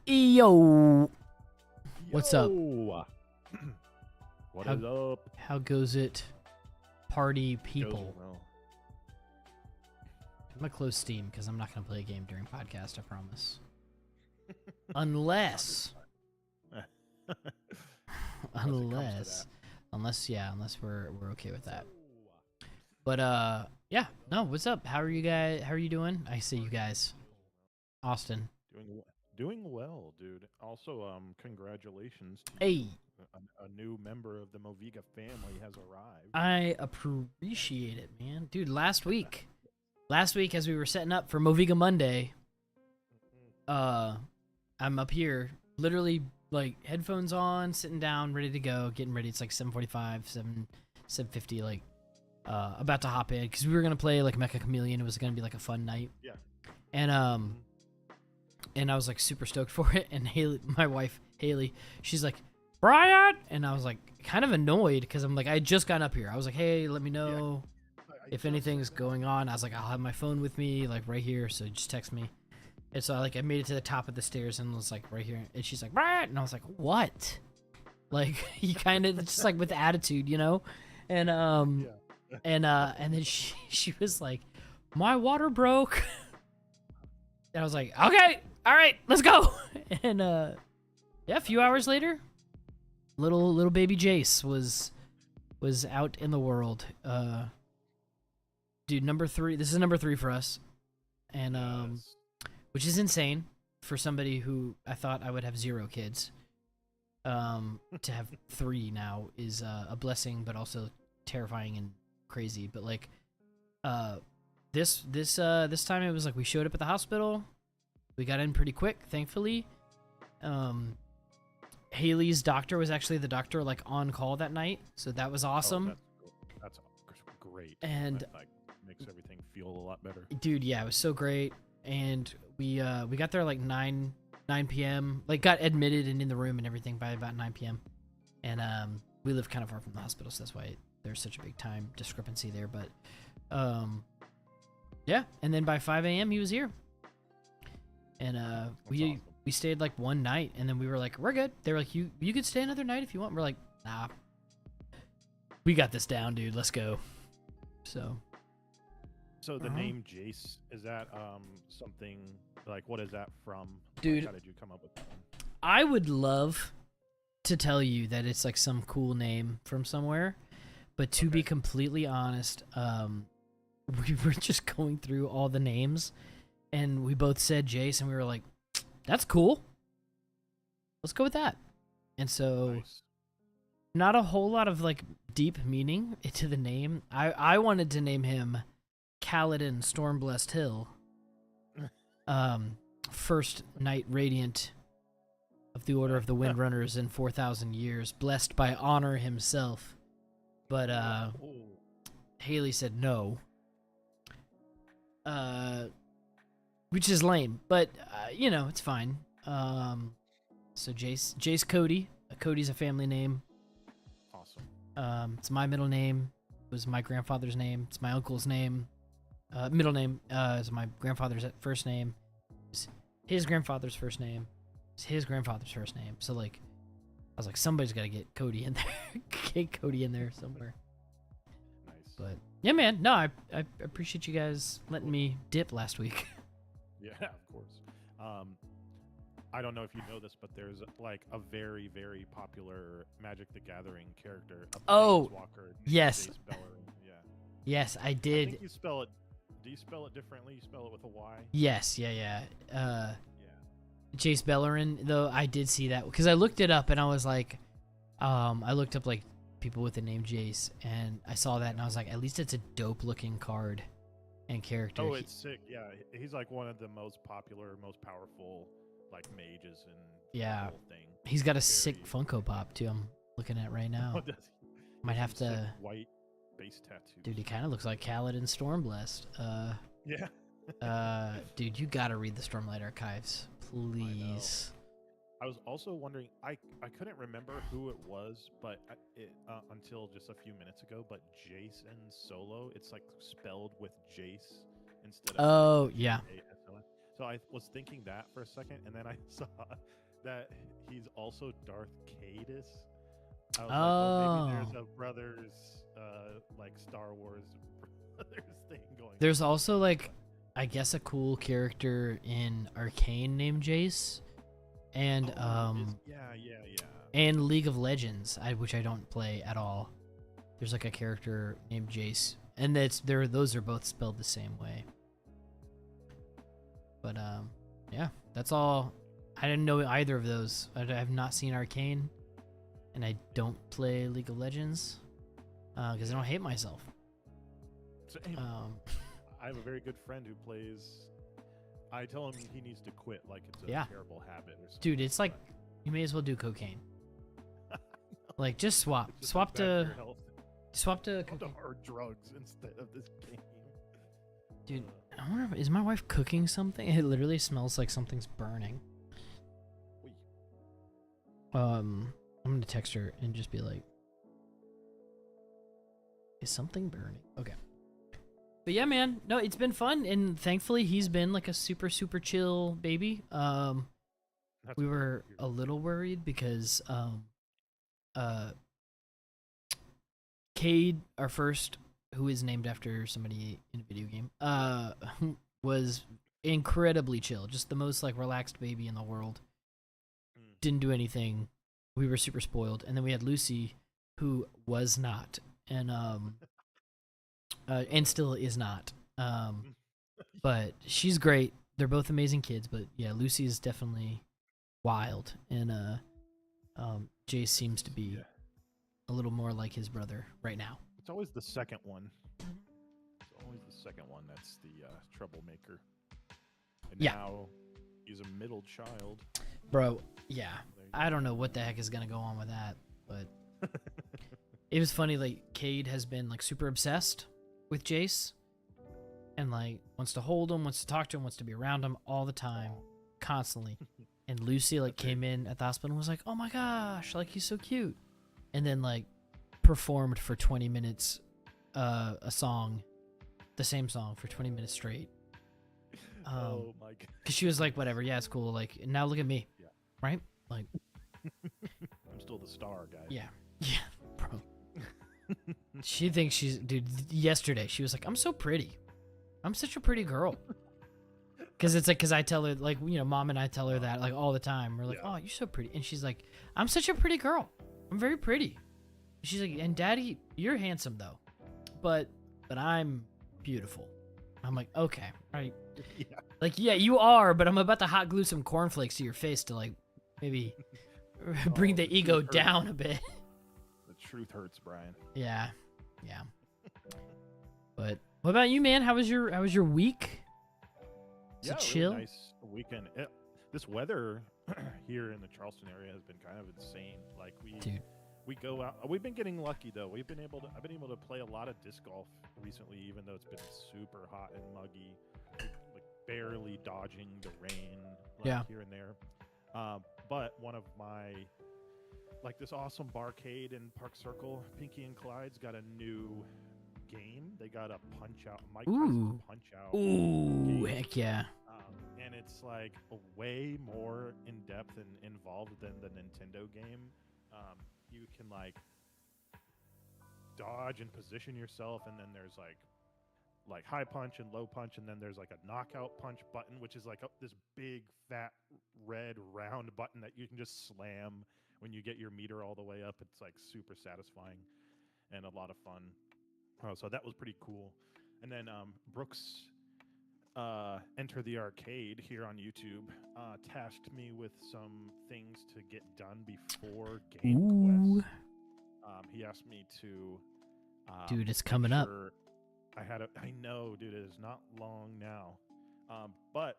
Yo, what's up? What is up? How goes it, party people? Goes well. I'm gonna close Steam because I'm not gonna play a game during podcast. I promise. Unless we're okay with that. But yeah, no. What's up? How are you guys? How are you doing? I see you guys. Austin. Doing well, dude. Also, congratulations to Hey. you. A new member of the Moviga family has arrived. I appreciate it, man. Dude, last week as we were setting up for Moviga Monday, I'm up here, literally like headphones on, sitting down, ready to go, getting ready. It's like 7:45, 7:50, like about to hop in because we were gonna play like Mecha Chameleon. It was gonna be like a fun night. Yeah. And I was like super stoked for it. And Haley, my wife Haley, she's like, Brian, and I was like kind of annoyed because I'm like, I just got up here. I was like, hey, let me know if anything's going on. I was like, I'll have my phone with me like right here, so just text me. And so I made it to the top of the stairs and was like right here, and she's like, Brian, and I was like, what? Like he kind of just like with attitude, you know? And and then she was like, my water broke. And I was like, okay, all right, let's go. And yeah, a few hours later, little baby Jace was out in the world. Dude, number 3. This is number 3 for us, and which is insane for somebody who I thought I would have 0 kids. To have 3 now is a blessing, but also terrifying and crazy. But like, this time it was like we showed up at the hospital. We got in pretty quick, thankfully. Haley's doctor was actually the doctor like on call that night, so that was awesome. Oh, that's great. And that, like, makes everything feel a lot better. Dude, yeah, it was so great. And we got there like 9 p.m. Like got admitted and in the room and everything by about 9 p.m. And we live kind of far from the hospital, so that's why there's such a big time discrepancy there. But yeah, and then by 5 a.m. he was here. And we stayed like one night, and then we were like, we're good. They were like, you could stay another night if you want. We're like, nah, we got this down, dude. Let's go. So the name Jace, is that something like, what is that from? Dude, like, how did you come up with that one? I would love to tell you that it's like some cool name from somewhere, but to be completely honest, we were just going through all the names, and we both said Jace, and we were like, that's cool. Let's go with that. And so, Nice. Not a whole lot of like deep meaning to the name. I wanted to name him Kaladin Stormblessed Hill. First Knight Radiant of the Order of the Windrunners in 4,000 years, blessed by Honor himself. But Haley said no. Which is lame, but you know, it's fine. So Jace Cody. Cody's a family name. Awesome. It's my middle name. It was my grandfather's name. It's my uncle's name. Middle name is my grandfather's first name. It's his grandfather's first name. It's his grandfather's first name. So like, I was like, somebody's got to get Cody in there. Get Cody in there somewhere. Nice. But yeah, man. No, I appreciate you guys letting me dip last week. Yeah, of course. I don't know if you know this, but there's like a very, very popular Magic the Gathering character. Planeswalker, yes. Jace Bellerin. Yeah. Yes, I did. I think you spell it. Do you spell it differently? You spell it with a Y? Yes, yeah. Yeah. Jace Bellerin, though, I did see that because I looked it up and I was like, I looked up like people with the name Jace, and I saw that and I was like, at least it's a dope looking card and character. Oh, it's sick. Yeah, he's like one of the most popular, most powerful like mages in the whole thing. He's got a sick Funko Pop too. I'm looking at right now. Oh, does he? Might have to. Sick white base tattoo. Dude, he kind of looks like Kaladin Stormblessed. Yeah. Dude, you gotta read the Stormlight Archives, please. I was also wondering. I couldn't remember who it was, but until just a few minutes ago. But Jason Solo, it's like spelled with Jace instead of. Oh yeah. A-S-O-N. So I was thinking that for a second, and then I saw that he's also Darth Cadus. I was like, well, maybe there's a brothers, like Star Wars brothers thing going. There's also like, I guess, a cool character in Arcane named Jace, and and League of Legends, which I don't play at all. There's like a character named Jace, and those are both spelled the same way. But yeah, that's all. I didn't know either of those. I have not seen Arcane, and I don't play League of Legends because I don't hate myself. Same. I have a very good friend who plays. I tell him he needs to quit, like it's a terrible habit or something. Dude, it's like you may as well do cocaine. Like just swap to hard drugs instead of this game. Dude, I wonder, is my wife cooking something? It literally smells like something's burning. I'm gonna text her and just be like, is something burning? Okay. But yeah, man, no, it's been fun, and thankfully he's been like a super, super chill baby. We were a little worried because Cade, our first, who is named after somebody in a video game, was incredibly chill, just the most like relaxed baby in the world. Didn't do anything. We were super spoiled, and then we had Lucy, who was not, and still is not. But she's great. They're both amazing kids, but yeah, Lucy is definitely wild, and Jace seems to be a little more like his brother right now. It's always the second one. It's always the second one that's the troublemaker. And now he's a middle child. Bro, yeah. I don't know what the heck is gonna go on with that, but it was funny. Like Cade has been like super obsessed with Jace, and like wants to hold him, wants to talk to him, wants to be around him all the time, constantly. And Lucy like came in at the hospital and was like, "Oh my gosh, like he's so cute," and then like performed for 20 minutes, a song, the same song for 20 minutes straight. Oh my god! Because she was like, "Whatever, yeah, it's cool." Like, and now look at me, right? Like, I'm still the star, guys. Yeah, bro. She thinks she's, dude. Yesterday, she was like, "I'm so pretty. I'm such a pretty girl." Because it's like, because I tell her, like, you know, mom and I tell her that like all the time. We're like, "Oh, you're so pretty," and she's like, "I'm such a pretty girl. I'm very pretty." She's like, "And Daddy, you're handsome though, but I'm beautiful." I'm like, "Okay, right." Yeah. Like, yeah, you are, but I'm about to hot glue some cornflakes to your face to like maybe bring the ego down a bit. The truth hurts, Brian. Yeah. But what about you, man? How was your week? Was it chill? Really nice weekend. This weather here in the Charleston area has been kind of insane. Like we go out. We've been getting lucky though. I've been able to play a lot of disc golf recently, even though it's been super hot and muggy. Like barely dodging the rain here and there. But one of my, like this awesome barcade in Park Circle, Pinky and Clyde's got a new game. They got a Mike Tyson's Punch Out. Ooh, heck yeah. And it's like way more in depth and involved than the Nintendo game. You can like dodge and position yourself, and then there's like high punch and low punch, and then there's like a knockout punch button, which is like this big fat red round button that you can just slam when you get your meter all the way up. It's like super satisfying and a lot of fun. So that was pretty cool. And then Brooks Enter the Arcade here on YouTube tasked me with some things to get done before Game Quest. He asked me to dude, it's coming up. I know, dude, it is not long now. But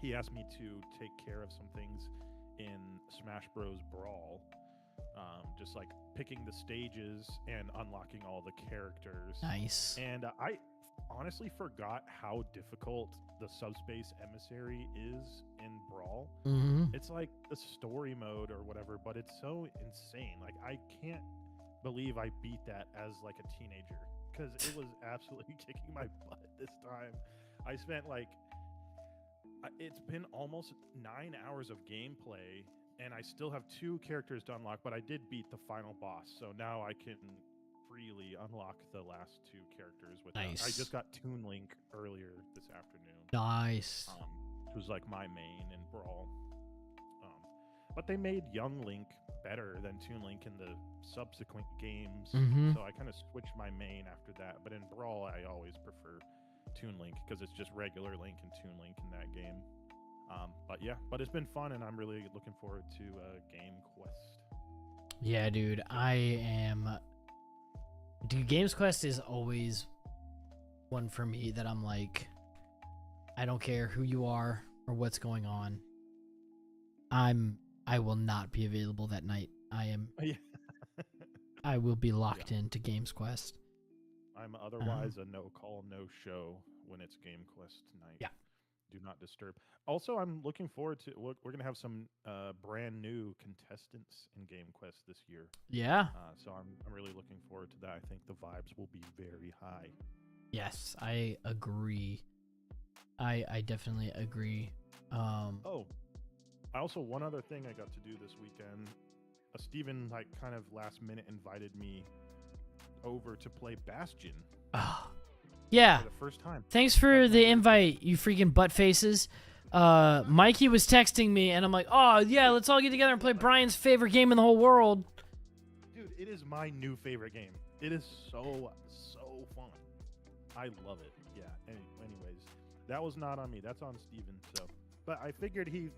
he asked me to take care of some things in Smash Bros. Brawl. Just like picking the stages and unlocking all the characters. Nice. And I honestly forgot how difficult the Subspace Emissary is in Brawl. Mm-hmm. It's like the story mode or whatever, but it's so insane. Like I can't believe I beat that as like a teenager, because it was absolutely kicking my butt this time. I spent like It's been almost 9 hours of gameplay, and I still have 2 characters to unlock, but I did beat the final boss, so now I can freely unlock the last 2 characters. I Nice. just got Toon Link earlier this afternoon. Nice. Who's like my main in Brawl. But they made Young Link better than Toon Link in the subsequent games, so I kind of switched my main after that. But in Brawl, I always prefer Toon Link because it's just regular Link and Toon Link in that game. But yeah, but it's been fun, and I'm really looking forward to Game Quest. Yeah, dude, Games Quest is always one for me that I'm like, I don't care who you are or what's going on. I will not be available that night. I will be locked into Games Quest. I'm otherwise a no call, no show when it's Game Quest night. Yeah. Do not disturb. Also, I'm looking forward to. We're going to have some brand new contestants in Game Quest this year. Yeah. So I'm really looking forward to that. I think the vibes will be very high. Yes, I agree. I definitely agree. Also, one other thing I got to do this weekend. Steven, like, kind of last minute invited me over to play Bastion. Oh, yeah. For the first time. Thanks for the invite, you freaking butt faces. Mikey was texting me, and I'm like, oh, yeah, let's all get together and play Brian's favorite game in the whole world. Dude, it is my new favorite game. It is so fun. I love it. Yeah. Anyways, that was not on me. That's on Steven. So, but I figured he,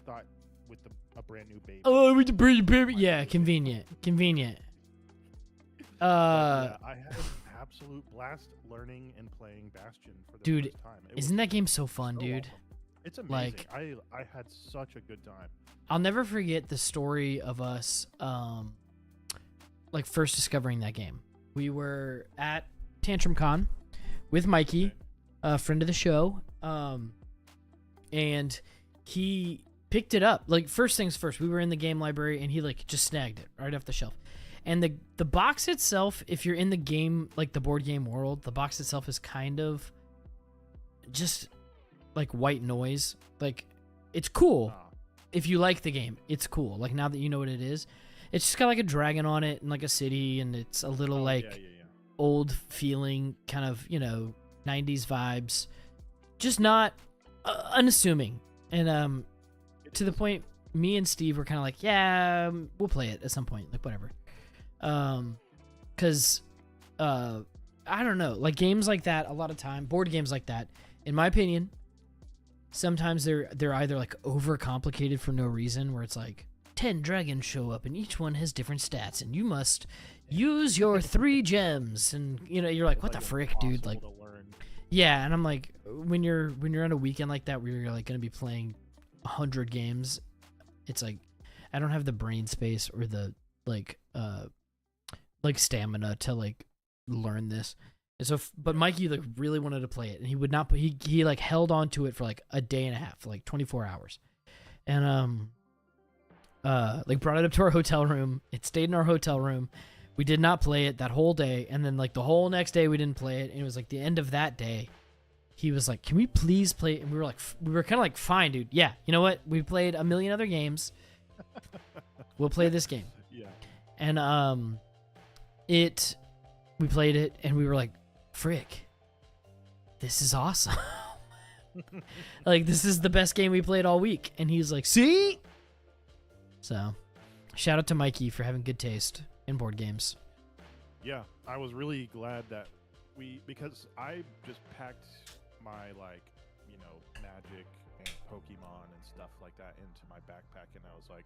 thought with a brand new baby. Oh, with the baby. Yeah, convenient. Yeah, I had an absolute blast learning and playing Bastion for the first time. Isn't that game so fun, dude? Awesome. It's amazing. I had such a good time. I'll never forget the story of us, first discovering that game. We were at Tantrum Con with Mikey, a friend of the show, and he picked it up. Like, first things first, we were in the game library, and he just snagged it right off the shelf. And the box itself, if you're in the game, like the board game world, the box itself is kind of just like white noise. Like, it's cool. If you like the game, it's cool. Like, now that you know what it is, it's just got like a dragon on it and like a city, and it's a little old feeling, kind of, 90s vibes. Just not unassuming. And to the point, me and Steve were kind of like, yeah, we'll play it at some point, like whatever. Cause I don't know, like games like that, a lot of time, board games like that, in my opinion, sometimes they're either like overcomplicated for no reason, where it's like 10 dragons show up and each one has different stats and you must use your 3 gems, and you're like, what the frick, dude? Like, yeah. And I'm like, when you're on a weekend like that where you're like going to be playing 100 games, it's like, I don't have the brain space or the stamina to learn this. And so, but Mikey really wanted to play it, and he would not. He held on to it for like a day and a half, for 24 hours, and brought it up to our hotel room. It stayed in our hotel room. We did not play it that whole day, and then the whole next day we didn't play it. And it was the end of that day. He was like, "Can we please play it?" And we were kind of like, "Fine, dude. Yeah, you know what? We played a million other games. We'll play this game." Yeah. And we played it, and we were like, frick, this is awesome. This is the best game we played all week. And he's like, see? So, shout out to Mikey for having good taste in board games. Yeah, I was really glad that because I just packed my Magic and Pokemon and stuff like that into my backpack, and I was like,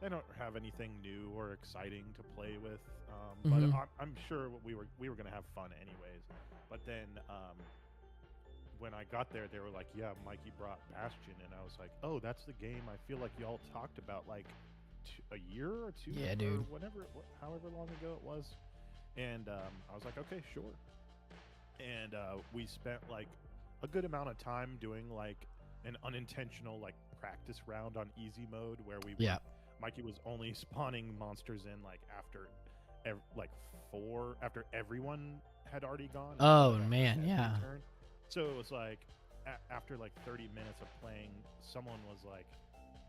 I don't have anything new or exciting to play with, but I'm sure we were gonna have fun anyways. But then when I got there, they were like, "Yeah, Mikey brought Bastion," and I was like, "Oh, that's the game I feel like y'all talked about a year or 2, yeah, or dude, however long ago it was." And I was like, "Okay, sure." And we spent a good amount of time doing an unintentional practice round on easy mode, where Mikey was only spawning monsters in after 4 after everyone had already gone. Oh man, yeah. So it was after like 30 minutes of playing, someone was like,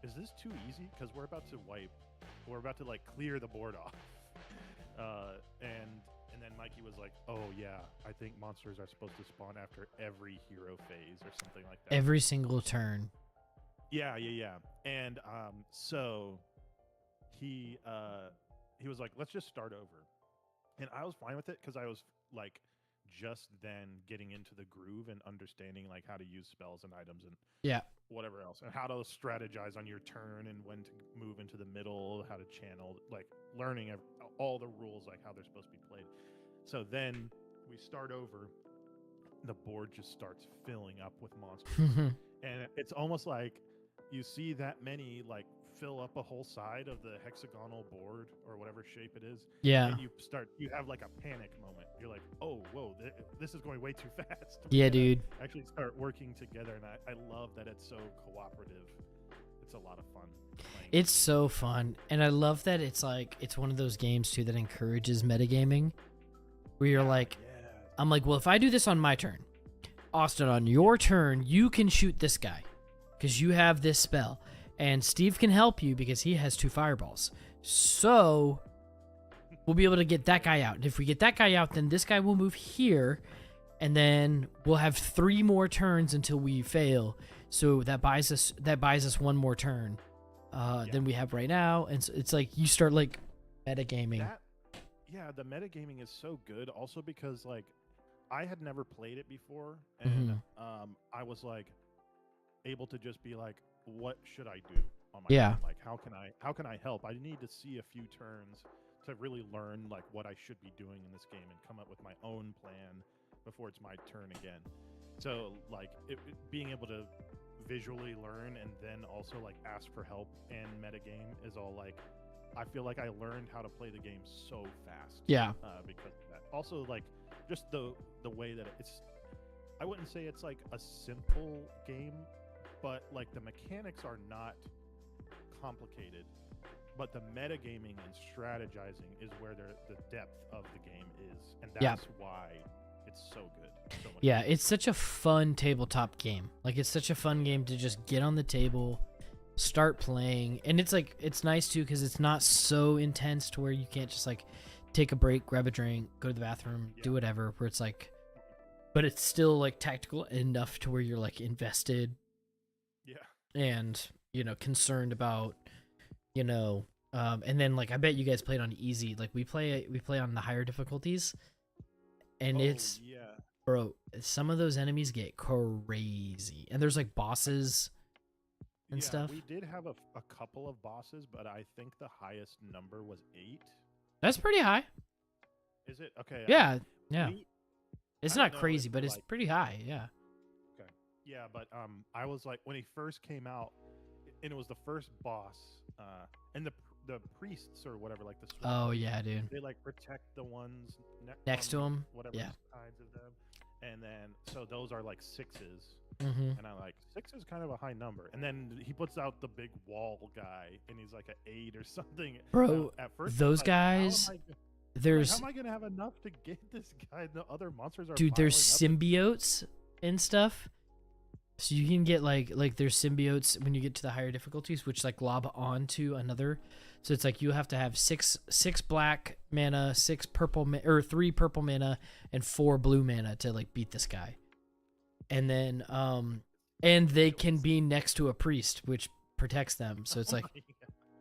"Is this too easy? Because we're about to like clear the board off." And then Mikey was like, "Oh yeah, I think monsters are supposed to spawn after every hero phase or something like that. Every single turn. Yeah. And so he was like, let's just start over, and I was fine with it because I was like just then getting into the groove and understanding like how to use spells and items and Yeah. whatever else, and how to strategize on your turn and when to move into the middle, how to channel, like learning all the rules, like how they're supposed to be played. So then we start over, the board just starts filling up with monsters. And it's almost like you see that many like fill up a whole side of the hexagonal board or whatever shape it is. Yeah. And you have like a panic moment. You're like, oh, whoa, this is going way too fast. Yeah, dude. Actually start working together. And I love that it's so cooperative. It's a lot of fun. It's so fun. And I love that it's one of those games too that encourages metagaming. Where you're like, I'm like, well, if I do this on my turn, Austin, on your turn, you can shoot this guy because you have this spell. And Steve can help you because he has 2 fireballs. So we'll be able to get that guy out. And if we get that guy out, then this guy will move here. And then we'll have 3 more turns until we fail. So that buys us 1 more turn than we have right now. And so it's like you start like metagaming. Yeah, the metagaming is so good. Also because like I had never played it before, and I was like able to just be like, what should I do on my turn? Like how can I help? I need to see a few turns to really learn like what I should be doing in this game and come up with my own plan before it's my turn again. So like being able to visually learn and then also like ask for help and metagame is all like, I feel like I learned how to play the game so fast. Yeah. Because of that. Also like just the way that it's, I wouldn't say it's like a simple game, but like the mechanics are not complicated, but the metagaming and strategizing is where the depth of the game is, and that's why it's so good. So much fun. It's such a fun tabletop game. Like it's such a fun game to just get on the table, start playing, and it's like it's nice too because it's not so intense to where you can't just like take a break, grab a drink, go to the bathroom, do whatever. Where it's like, but it's still like tactical enough to where you're like invested. Yeah. And, concerned about, and then like I bet you guys played on easy. Like we play on the higher difficulties. And bro, some of those enemies get crazy. And there's like bosses and stuff. We did have a couple of bosses, but I think the highest number was 8. That's pretty high. Is it? Okay. Yeah. It's not crazy, but it's pretty high. Yeah. Yeah, but I was like, when he first came out, and it was the first boss, and the priests or whatever, like the oh yeah, dude, they like protect the ones next to him, whatever sides of them, and then so those are like 6s, and I'm like 6 is kind of a high number, and then he puts out the big wall guy, and he's like an 8 or something. Bro, at first those like, guys. How am I gonna have enough to get this guy? The other monsters are dude. There's symbiotes and stuff. So you can get like there's symbiotes when you get to the higher difficulties, which like lob onto another. So it's like you have to have six black mana, 6 purple or 3 purple mana, and 4 blue mana to like beat this guy. And then and they can be next to a priest, which protects them. So it's like,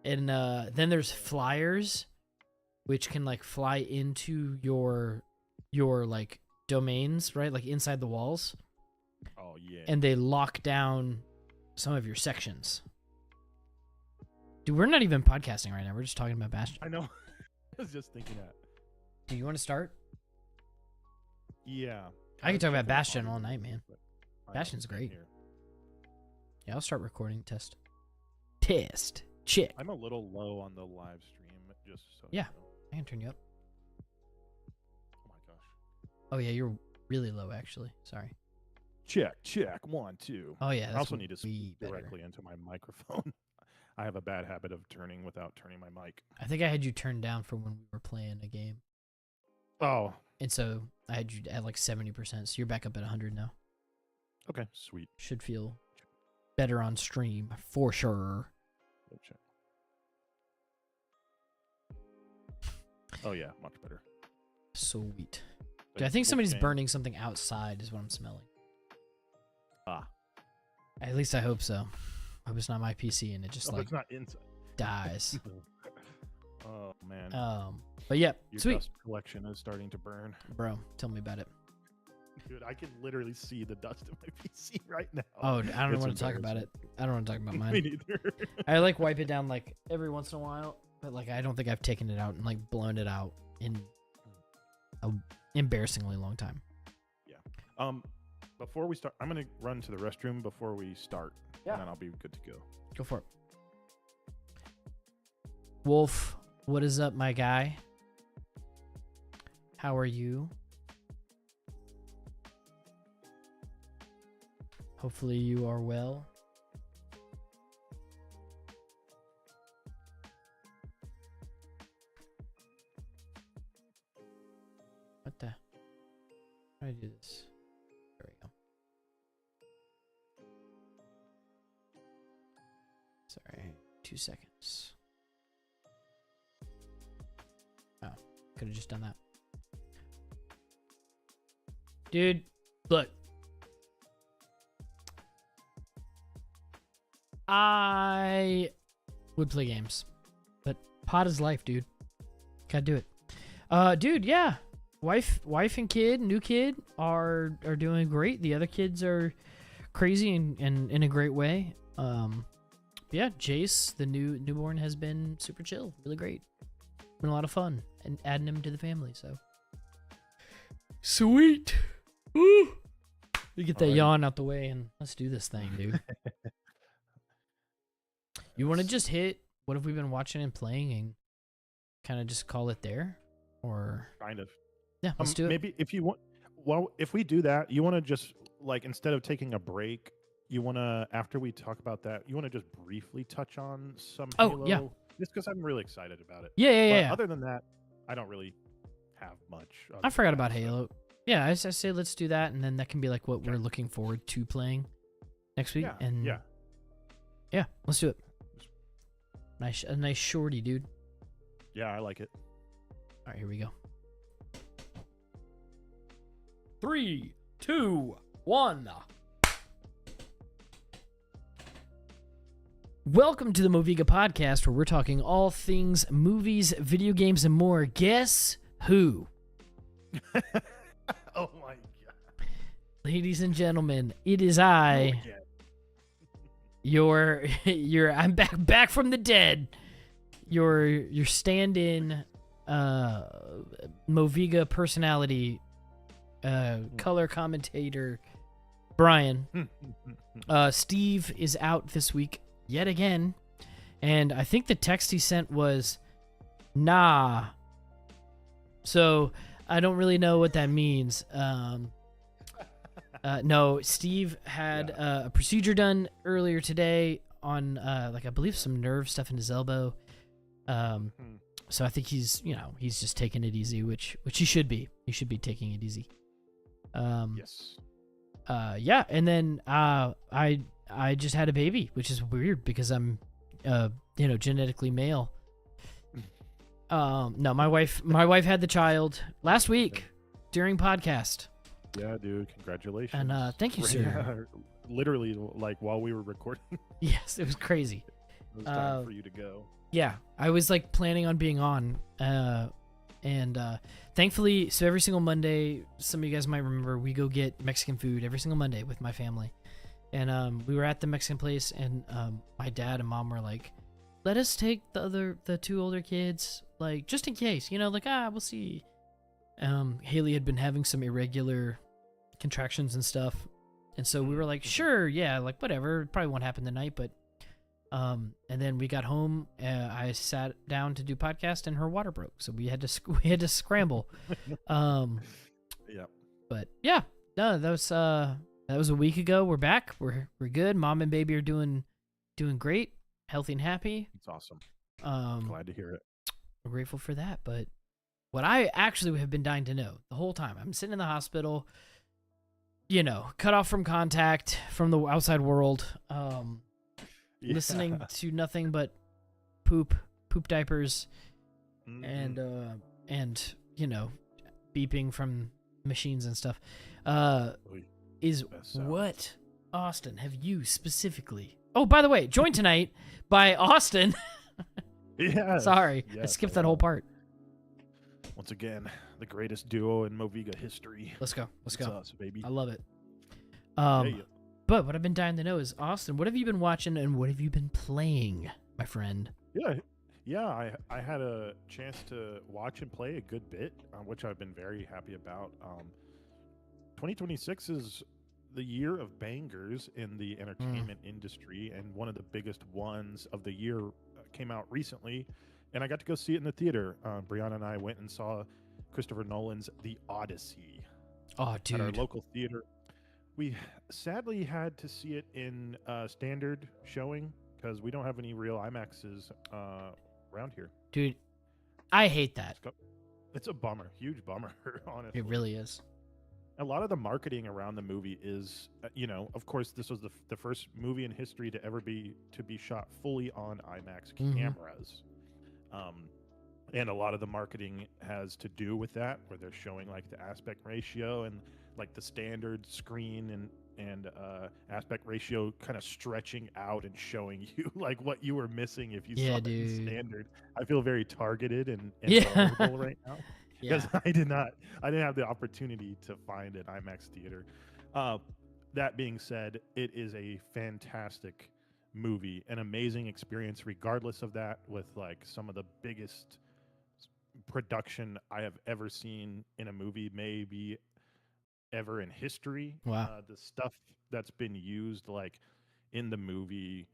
and then there's flyers, which can like fly into your like domains, right? Like inside the walls. Oh yeah. And they lock down some of your sections. Dude, we're not even podcasting right now. We're just talking about Bastion. I know. I was just thinking that. Do you want to start? Yeah. I can talk about Bastion all night, man. Bastion's great. Yeah, I'll start recording. Test. Check. I'm a little low on the live stream, just so yeah, you know. I can turn you up. Oh my gosh. Oh yeah, you're really low actually. Sorry. Check. 1, 2. Oh yeah. I also need to speak directly into my microphone. I have a bad habit of turning without turning my mic. I think I had you turned down for when we were playing a game. Oh. And so I had you at like 70%, so you're back up at 100 now. Okay, sweet. Should feel better on stream for sure. Oh yeah, much better. Sweet. Dude, I think somebody's burning something outside is what I'm smelling. Ah. At least I hope so. I hope it's not my PC and it just it's not inside. Dies. Oh man. But yeah, your sweet. Dust collection is starting to burn. Bro, tell me about it. Dude, I can literally see the dust in my PC right now. Oh, I don't want to talk about it. I don't want to talk about mine. Me neither. I like wipe it down like every once in a while, but like I don't think I've taken it out and like blown it out in a embarrassingly long time. Yeah. Before we start, I'm gonna run to the restroom before we start, and then I'll be good to go. Go for it. Wolf, what is up, my guy? How are you? Hopefully you are well. What the? How do I do this? There we go. Sorry, 2 seconds. Oh, could have just done that. Dude, look. I would play games, but pot is life, dude. Gotta do it. Dude, yeah. Wife and kid, new kid are doing great. The other kids are crazy and in a great way. Yeah, Jace, the newborn, has been super chill, really great. Been a lot of fun and adding him to the family, so sweet. Woo! You get that yawn out the way and let's do this thing, dude. You want to just hit what have we been watching and playing and kind of just call it there? Or kind of. Yeah, let's do it. Maybe if you want, well, if we do that, you want to just like, instead of taking a break, you want to, after we talk about that, you want to just briefly touch on some Halo, yeah. Just because I'm really excited about it. Yeah. Other than that, I don't really have much. I forgot about Halo. Yeah, I say let's do that, and then that can be like what we're looking forward to playing next week. Yeah, let's do it. A nice shorty, dude. Yeah, I like it. All right, here we go. 3, 2, 1. Welcome to the Moviga podcast, where we're talking all things movies, video games, and more. Guess who? Oh my god. Ladies and gentlemen, it is I. I'm back from the dead. Your stand-in Moviga personality, color commentator, Brian. Steve is out this week yet again, and I think the text he sent was nah. So I don't really know what that means. No, Steve had a procedure done earlier today on like I believe some nerve stuff in his elbow. So I think he's just taking it easy, which he should be. He should be taking it easy. Yes. Yeah, and then I just had a baby, which is weird because I'm genetically male. No, my wife had the child last week during podcast. Yeah, dude, congratulations. And thank you, sir. Literally, like while we were recording. Yes, it was crazy. It was time for you to go. Yeah, I was like planning on being on, and thankfully, so every single Monday, some of you guys might remember, we go get Mexican food every single Monday with my family, and we were at the Mexican place, and my dad and mom were like, "Let us take the two older kids, like just in case, we'll see." Haley had been having some irregular contractions and stuff, and so we were like, "Sure, yeah, like whatever, probably won't happen tonight," but. And then we got home. I sat down to do podcast, and her water broke, so we had to scramble. Yeah. But yeah, no, that was a week ago. We're back. We're good. Mom and baby are doing great, healthy and happy. It's awesome. Glad to hear it. We're grateful for that. But what I actually have been dying to know the whole time, I'm sitting in the hospital. you know, cut off from contact from the outside world, Yeah. listening to nothing but poop diapers, Mhm. and you know, beeping from machines and stuff. Oy, Is best sound. what, Austin, have you specifically? Oh, by the way, joined tonight by Austin. Yes. Sorry, I Yes, skipped that whole part. Once again, the greatest duo in Moviga history. Let's go. Let's It's go. us, baby. I love it. Yeah. But what I've been dying to know is, Austin, what have you been watching and what have you been playing, my friend? Yeah. I had a chance to watch and play a good bit, which I've been very happy about. 2026 is the year of bangers in the entertainment industry, and one of the biggest ones of the year came out recently, and I got to go see it in the theater. Brianna and I went and saw Christopher Nolan's The Odyssey Oh, at our dude. local theater. We sadly had to see it in standard showing because we don't have any real IMAXs around here. Dude, I hate that. It's a bummer, huge bummer, honestly. It really is. A lot of the marketing around the movie is, of course, this was the first movie in history to ever be shot fully on IMAX cameras. And a lot of the marketing has to do with that, where they're showing like the aspect ratio and like the standard screen and aspect ratio kind of stretching out and showing you like what you were missing if you saw it in standard. I feel very targeted and vulnerable right now because I didn't have the opportunity to find an IMAX theater. That being said, it is a fantastic movie, an amazing experience regardless of that, with like some of the biggest production I have ever seen in a movie, maybe ever in history. Wow. The stuff that's been used like in the movie,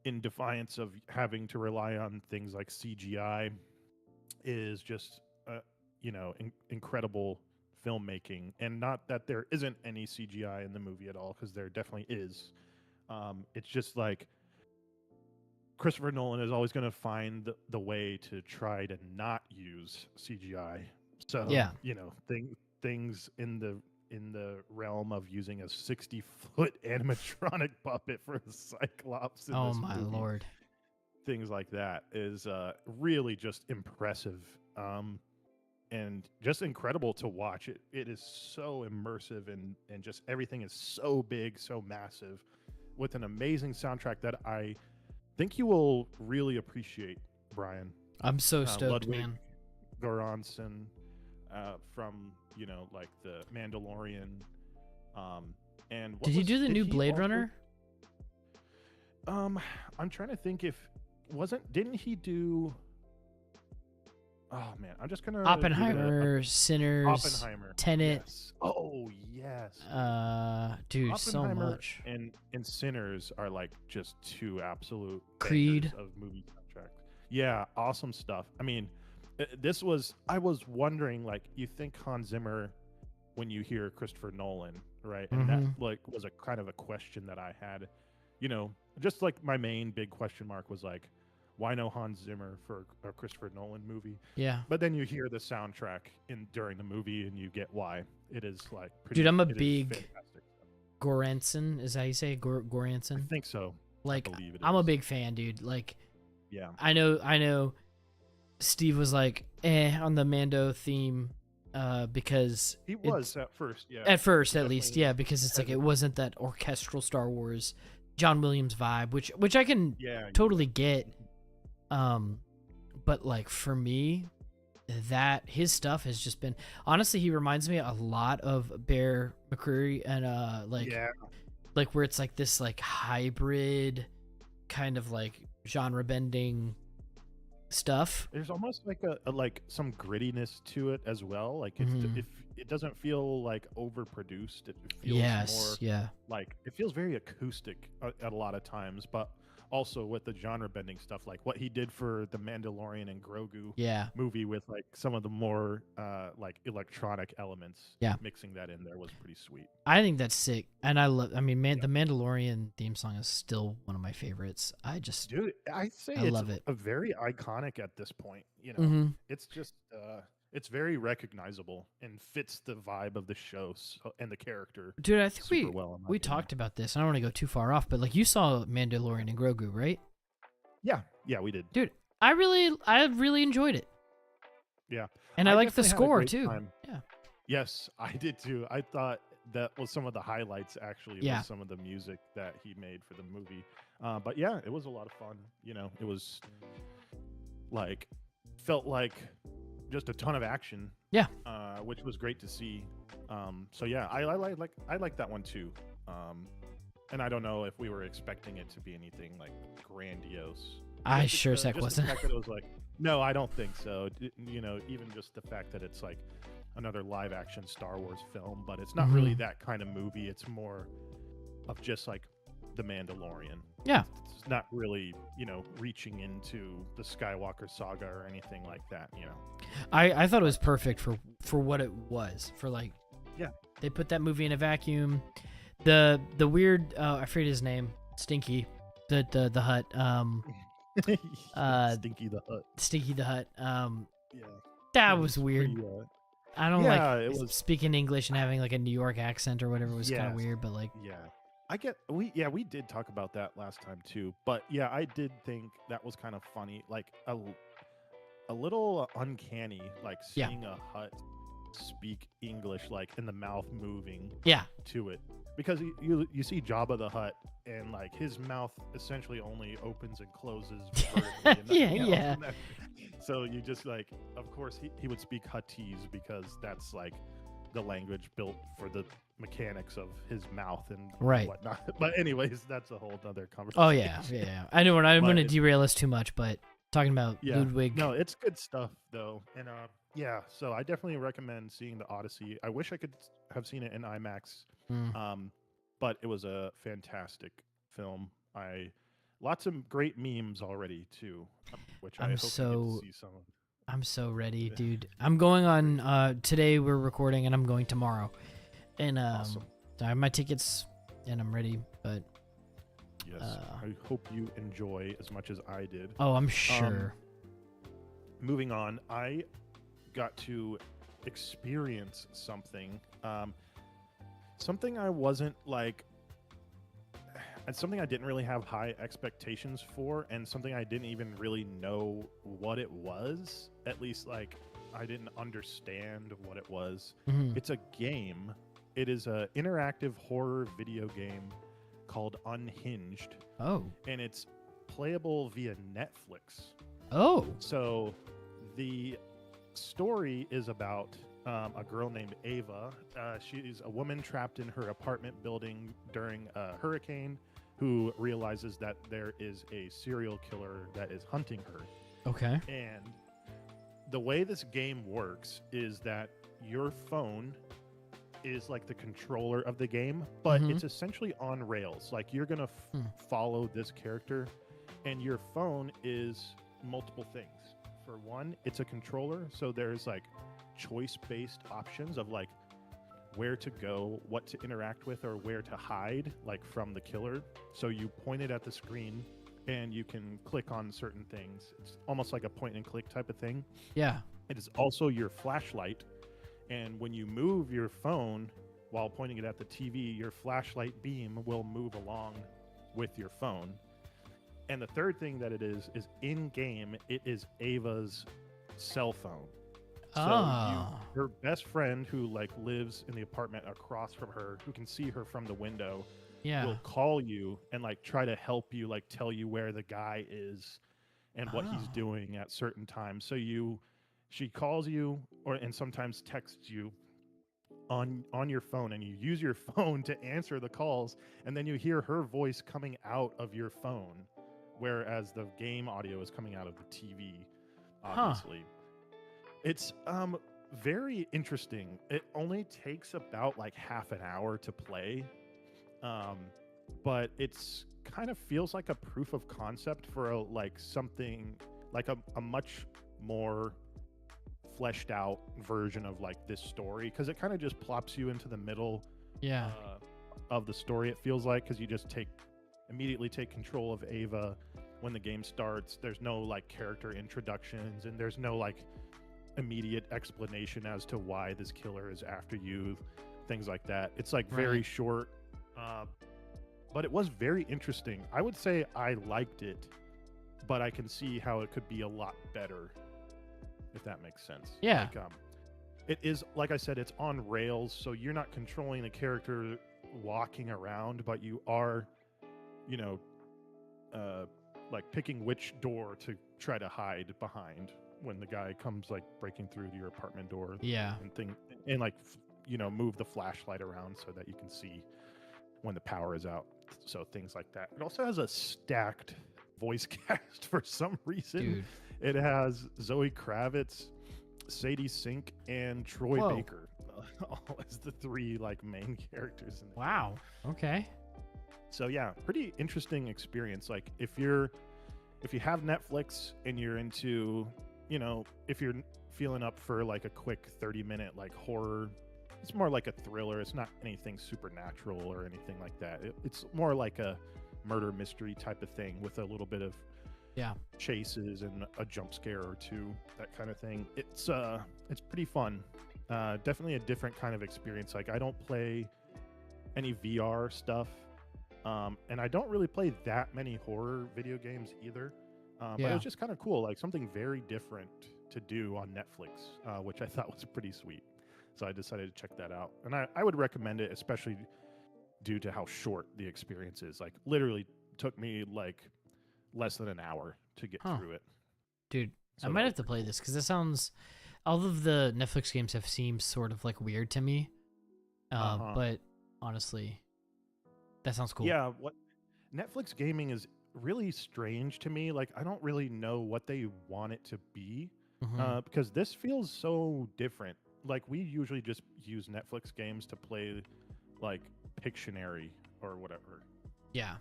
in defiance of having to rely on things like CGI, is just incredible filmmaking. And not that there isn't any CGI in the movie at all, because there definitely is. It's just like Christopher Nolan is always going to find the way to try to not use CGI. So things in the realm of using a 60-foot animatronic puppet for a Cyclops in this my movie, lord, things like that is really just impressive, and just incredible to watch. It is so immersive, and just everything is so big, so massive, with an amazing soundtrack that I think you will really appreciate, Brian. I'm so stoked, Ludwig man. Göransson, from like the Mandalorian. And did he do the new Blade also, Runner? I'm trying to think if didn't he do? Oh man, I'm just gonna Oppenheimer, Sinners, Oppenheimer, Tenet. Yes. Oh yes. Dude, so much. And Sinners are like just two absolute Creed of movie soundtracks. Yeah, awesome stuff. I mean, I was wondering, like, you think Hans Zimmer when you hear Christopher Nolan, right? And that like was a kind of a question that I had. Just like my main big question mark was like, why no Hans Zimmer for a Christopher Nolan movie? Yeah. But then you hear the soundtrack during the movie and you get why. It is like pretty. Dude, I'm a big Göransson. Is that how you say Göransson? I think so. Like, I'm a big fan, dude. Like, yeah. I know. Steve was like, on the Mando theme, because he was at first, yeah. At first, at least, yeah, because it's like it wasn't that orchestral Star Wars, John Williams vibe, which I can totally get. But like for me, that his stuff has just been, honestly, he reminds me a lot of Bear McCreary, and like where it's like this like hybrid kind of like genre bending stuff. There's almost like a like some grittiness to it as well. Like if it doesn't feel like overproduced, it feels more like it feels very acoustic at a lot of times, but also with the genre bending stuff, like what he did for the Mandalorian and Grogu movie, with like some of the more like electronic elements, mixing that in there was pretty sweet. I think that's sick, and the Mandalorian theme song is still one of my favorites. I love it. A very iconic at this point. It's just It's very recognizable and fits the vibe of the show and the character. Dude, I think super well. In my we opinion. talked about this. I don't want to go too far off, but like you saw Mandalorian and Grogu, right? Yeah, we did. Dude, I really enjoyed it. Yeah, and I liked the definitely had a score great too. time. Yeah. Yes, I did too. I thought that was some of the highlights. Actually, Yeah. was some of the music that he made for the movie. But yeah, it was a lot of fun. You know, it was like felt like just a ton of action. Yeah. Which was great to see. So yeah, I like that one too. And I don't know if we were expecting it to be anything like grandiose. I sure as heck just wasn't. The fact that it was like, no, I don't think so. You know, even just the fact that it's like another live action Star Wars film, but it's not really that kind of movie. It's more of just like The Mandalorian. Yeah. It's not really, you know, reaching into the Skywalker saga or anything like that, you know. I thought it was perfect for what it was. For like, yeah, they put that movie in a vacuum. The weird I forget his name, Stinky, the Hut. Stinky the Hut. Stinky the Hut. Yeah. That was weird. Pretty, I don't yeah, like it was speaking English and having like a New York accent or whatever was kind of weird, but like yeah, we did talk about that last time too. But yeah, I did think that was kind of funny, like a little uncanny, like seeing a Hut speak English, like in the mouth moving to it, because you see Jabba the Hutt and like his mouth essentially only opens and closes vertically. Yeah. So you just like, of course he would speak Huttese because that's like the language built for the mechanics of his mouth and whatnot. But anyways, that's a whole other conversation. Oh yeah. I know I'm going to derail us too much, but talking about Ludwig. No, it's good stuff though, and yeah. So I definitely recommend seeing the Odyssey. I wish I could have seen it in IMAX, but it was a fantastic film. Lots of great memes already too, which I hope you get to see some of. I'm so ready, dude. I'm going on today. We're recording, and I'm going tomorrow, and awesome. I have my tickets, and I'm ready. But yes, I hope you enjoy as much as I did. Oh, I'm sure. Moving on, I got to experience something, something I wasn't like. And something I didn't really have high expectations for, and something I didn't even really know what it was. At least, like, I didn't understand what it was. It's a game. It is an interactive horror video game called Unhinged. Oh. And it's playable via Netflix. Oh. So the story is about a girl named Ava. She's a woman trapped in her apartment building during a hurricane, who realizes that there is a serial killer that is hunting her. Okay. And the way this game works is that your phone is like the controller of the game, but it's essentially on rails. Like you're going to follow this character, and your phone is multiple things. For one, it's a controller, so there's like choice-based options of like where to go, what to interact with, or where to hide, like from the killer. So you point it at the screen and you can click on certain things. It's almost like a point and click type of thing. Yeah. It is also your flashlight. And when you move your phone while pointing it at the TV, your flashlight beam will move along with your phone. And the third thing that it is in game, it is Ava's cell phone. So her best friend, who like lives in the apartment across from her, who can see her from the window, will call you and like try to help you, like tell you where the guy is and what he's doing at certain times. So she calls you and sometimes texts you on your phone, and you use your phone to answer the calls, and then you hear her voice coming out of your phone, whereas the game audio is coming out of the TV, obviously. It's very interesting. It only takes about like half an hour to play, but it's kind of feels like a proof of concept for something like a much more fleshed out version of like this story, because it kind of just plops you into the middle of the story. It feels like, because you just immediately take control of Ava when the game starts. There's no like character introductions, and there's no like immediate explanation as to why this killer is after you, things like that. It's like very Right. short, but it was very interesting. I would say I liked it, but I can see how it could be a lot better, if that makes sense. Yeah. Like, it is, like I said, it's on rails, so you're not controlling the character walking around, but you are, you know, like picking which door to try to hide behind when the guy comes like breaking through your apartment door Yeah. and like move the flashlight around so that you can see when the power is out. So things like that. It also has a stacked voice cast for some reason. Dude. It has Zoe Kravitz, Sadie Sink, and Troy Whoa. Baker all as the three like main characters in the game. Wow. Okay. So yeah, pretty interesting experience. Like if you have Netflix and you're into, if you're feeling up for like a quick 30-minute like horror, it's more like a thriller. It's not anything supernatural or anything like that. It's more like a murder mystery type of thing with a little bit of chases and a jump scare or two, that kind of thing. It's pretty fun. Definitely a different kind of experience. Like I don't play any VR stuff. And I don't really play that many horror video games either. But it was just kind of cool, like something very different to do on Netflix, which I thought was pretty sweet. So I decided to check that out. And I would recommend it, especially due to how short the experience is. Like literally took me like less than an hour to get through it. Dude, So I might have to play this because it sounds... All of the Netflix games have seemed sort of like weird to me. But honestly... That sounds cool. Yeah, what Netflix gaming is really strange to me. Like, I don't really know what they want it to be, because this feels so different. Like, we usually just use Netflix games to play, like, Pictionary or whatever. Yeah.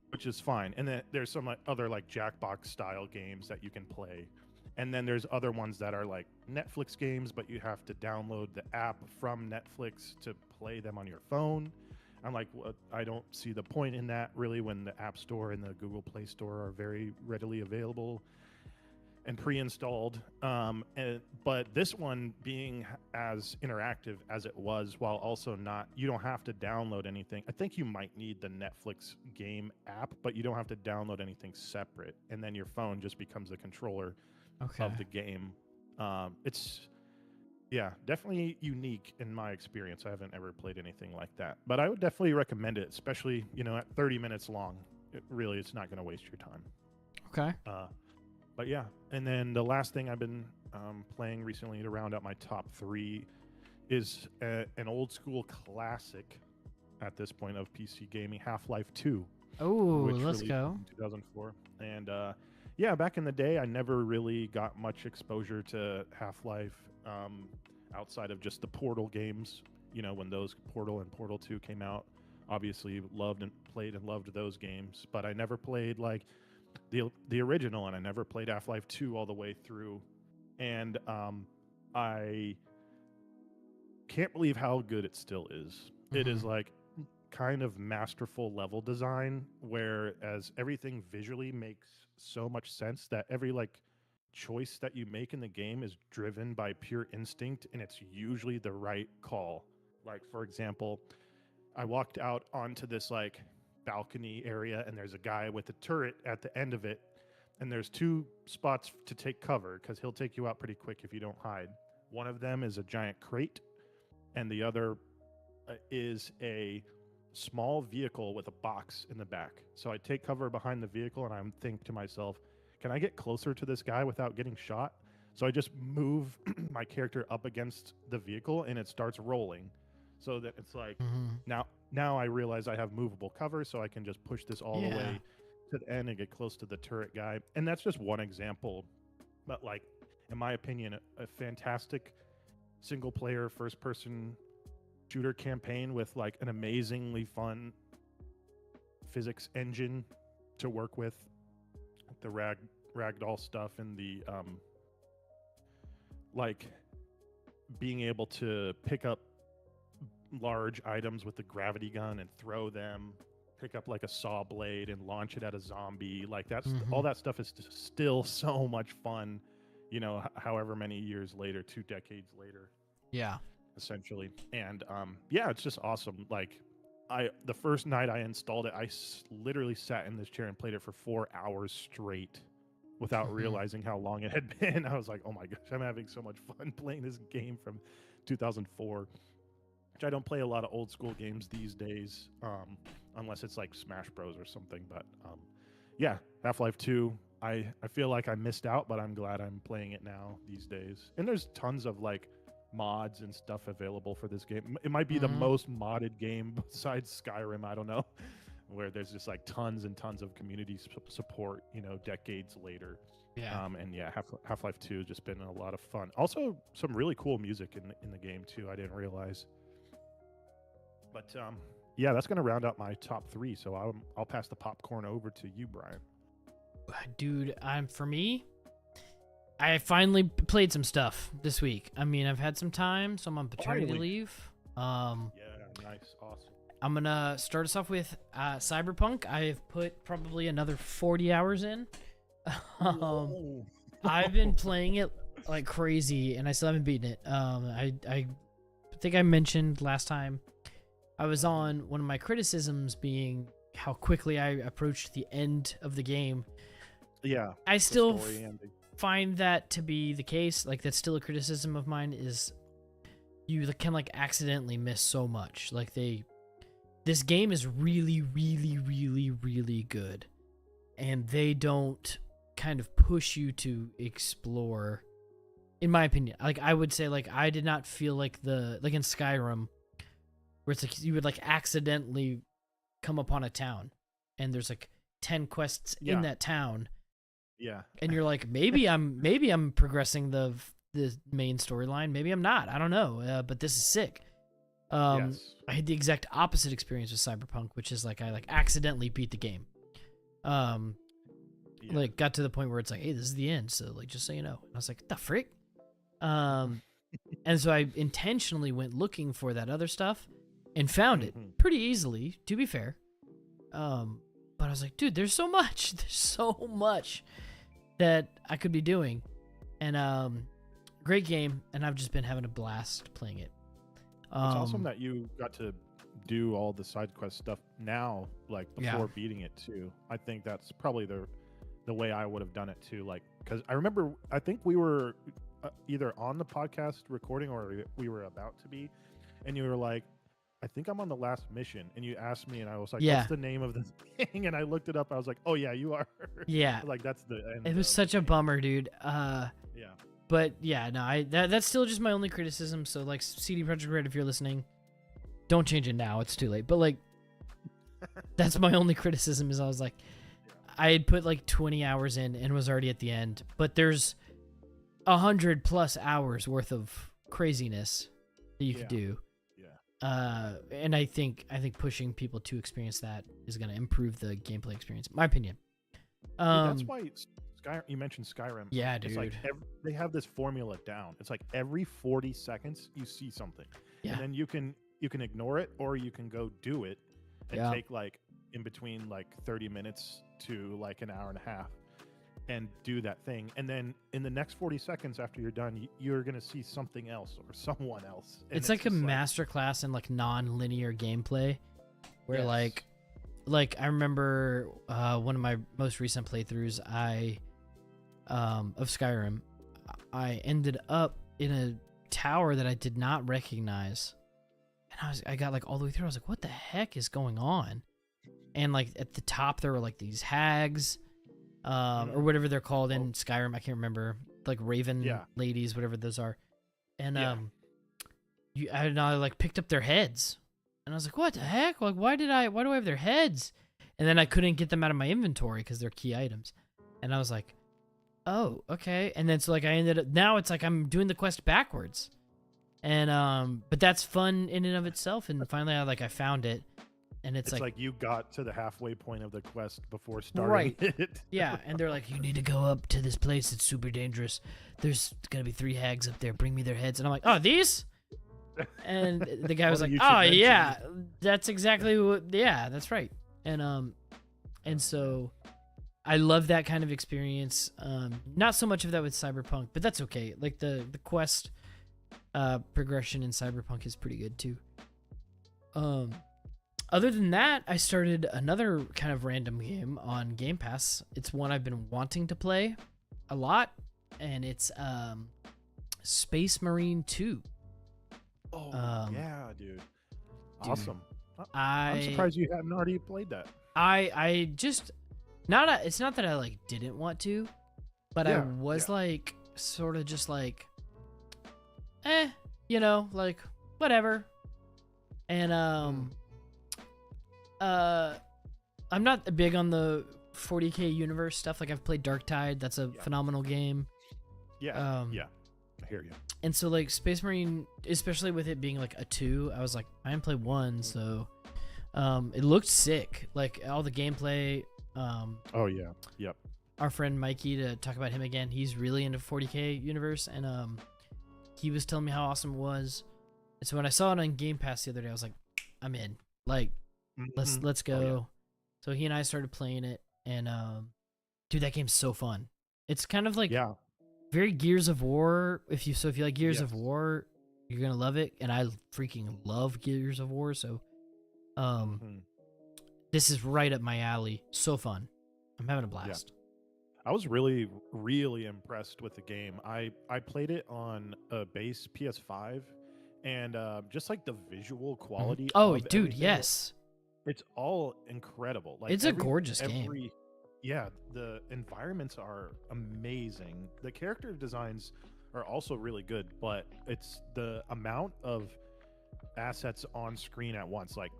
Which is fine. And then there's some other, like, Jackbox style games that you can play. And then there's other ones that are, like, Netflix games, but you have to download the app from Netflix to play them on your phone. I'm like, I don't see the point in that really when the App Store and the Google Play Store are very readily available and pre-installed. But this one being as interactive as it was, while also not, you don't have to download anything. I think you might need the Netflix game app, but you don't have to download anything separate. And then your phone just becomes the controller of the game. It's... Yeah, definitely unique in my experience. I haven't ever played anything like that. But I would definitely recommend it, especially, at 30 minutes long. It's not going to waste your time. Okay. But yeah, and then the last thing I've been playing recently to round out my top 3 is an old school classic at this point of PC gaming, Half-Life 2. Oh, let's go. In 2004. And yeah, back in the day, I never really got much exposure to Half-Life outside of just the Portal games. When those Portal and Portal 2 came out, obviously loved and played and loved those games. But I never played like the original, and I never played Half-Life 2 all the way through. And I can't believe how good it still is. It is like kind of masterful level design, whereas everything visually makes so much sense that every like choice that you make in the game is driven by pure instinct, and it's usually the right call. Like, for example, I walked out onto this like balcony area, and there's a guy with a turret at the end of it, and there's 2 spots to take cover because he'll take you out pretty quick if you don't hide. One of them is a giant crate, and the other is a small vehicle with a box in the back. So I take cover behind the vehicle, and I think to myself, can I get closer to this guy without getting shot? So I just move my character up against the vehicle, and it starts rolling. So that it's like, now I realize I have movable cover, so I can just push this all the way to the end and get close to the turret guy. And that's just one example. But like, in my opinion, a fantastic single-player first-person shooter campaign with like an amazingly fun physics engine to work with, the ragdoll stuff, and the like being able to pick up large items with the gravity gun and throw them, pick up like a saw blade and launch it at a zombie. Like that's all that stuff is still so much fun you know, however many years later, 2 decades later, Yeah. essentially. And yeah, it's just awesome. Like, the first night I installed it, I literally sat in this chair and played it for 4 hours straight without realizing how long it had been. I was like, oh my gosh, I'm having so much fun playing this game from 2004. Which I don't play a lot of old school games these days, unless it's like Smash Bros or something. But yeah, Half-Life 2. I feel like I missed out, but I'm glad I'm playing it now these days. And there's tons of like mods and stuff available for this game. It might be the most modded game besides Skyrim. I don't know, where there's just like tons and tons of community support. You know, decades later. Yeah. And yeah, Half-Life 2 has just been a lot of fun. Also, some really cool music in the game too. I didn't realize. But yeah, that's going to round out my top 3. So I'll pass the popcorn over to you, Brian. Dude, for me, I finally played some stuff this week. I mean, I've had some time, so I'm on paternity leave. Yeah, nice, awesome. I'm gonna start us off with Cyberpunk. I've put probably another 40 hours in. I've been playing it like crazy, and I still haven't beaten it. I think I mentioned last time I was on one of my criticisms being how quickly I approached the end of the game. Yeah. I still find that to be the case. Like, that's still a criticism of mine, is you can like accidentally miss so much. Like, this game is really, really, really, really good, and they don't kind of push you to explore, in my opinion. Like, I would say, like, I did not feel like like in Skyrim, where it's like you would like accidentally come upon a town and there's like 10 quests in that town. Yeah. And you're like, maybe I'm progressing the main storyline. Maybe I'm not. I don't know. But this is sick. Yes. I had the exact opposite experience with Cyberpunk, which is like I like accidentally beat the game. Like got to the point where it's like, hey, this is the end. So like, just so you know. And I was like, what the frick? And so I intentionally went looking for that other stuff and found it pretty easily, to be fair. But I was like, dude, there's so much. There's so much that I could be doing. And great game, and I've just been having a blast playing it. It's awesome that you got to do all the side quest stuff now, like before beating it too. I think that's probably the way I would have done it too. Like, because I think we were either on the podcast recording or we were about to be, and you were like, I think I'm on the last mission, and you asked me, and I was like, what's the name of the thing? And I looked it up. I was like, oh yeah, you are. Yeah. Like, that's the end. It was such a bummer, dude. Yeah. But yeah, no, that's still just my only criticism. So like, CD Projekt Red, if you're listening, don't change it now. It's too late. But like, that's my only criticism, is I was like, I had put like 20 hours in and was already at the end, but there's 100+ hours worth of craziness that you could do. And I think pushing people to experience that is going to improve the gameplay experience, in my opinion. That's why you mentioned Skyrim. Yeah, dude. It's like they have this formula down. It's like every 40 seconds you see something, and then you can ignore it, or you can go do it and take like in between like 30 minutes to like an hour and a half and do that thing, and then in the next 40 seconds after you're done, you're gonna see something else or someone else. And it's like a masterclass in like non-linear gameplay, where like I remember one of my most recent playthroughs, of Skyrim, I ended up in a tower that I did not recognize, and I got like all the way through. I was like, what the heck is going on? And like at the top there were like these hags, or whatever they're called in Skyrim. I can't remember, like Raven ladies, whatever those are. And I like picked up their heads, and I was like, what the heck? Like, why do I have their heads? And then I couldn't get them out of my inventory because they're key items. And I was like, oh, okay. And then so like I ended up, now it's like I'm doing the quest backwards. And but that's fun in and of itself. And finally I found it. And it's like you got to the halfway point of the quest before starting it. Yeah, and they're like, you need to go up to this place. It's super dangerous. There's going to be 3 hags up there. Bring me their heads. And I'm like, oh, these? And the guy was like, oh, yeah, that's exactly what, yeah, that's right. And so I love that kind of experience. Not so much of that with Cyberpunk, but that's okay. Like the quest progression in Cyberpunk is pretty good too. Other than that, I started another kind of random game on Game Pass. It's one I've been wanting to play a lot, and it's Space Marine 2. Oh, yeah, dude. Awesome. I'm I'm surprised you hadn't already played that. I just it's not that I like didn't want to, but I was like sort of just like like whatever. And I'm not big on the 40K universe stuff. Like I've played Darktide, that's a phenomenal game. Yeah. I hear you. And so like Space Marine, especially with it being like a 2, I was like, I didn't play 1, so it looked sick. Like all the gameplay. Oh yeah. Yep. Our friend Mikey, to talk about him again, he's really into 40K universe, and he was telling me how awesome it was. And so when I saw it on Game Pass the other day, I was like, I'm in. Like, let's go. Oh, yeah. So he and I started playing it, and dude, that game's so fun. It's kind of like very Gears of War. If you like Gears of War, you're gonna love it. And I freaking love Gears of War, so this is right up my alley. So fun. I'm having a blast. I was really, really impressed with the game. I played it on a base PS5, and just like the visual quality. Oh, dude, yes. It's all incredible. Like it's a gorgeous game. Yeah, the environments are amazing. The character designs are also really good, but it's the amount of assets on screen at once. Like,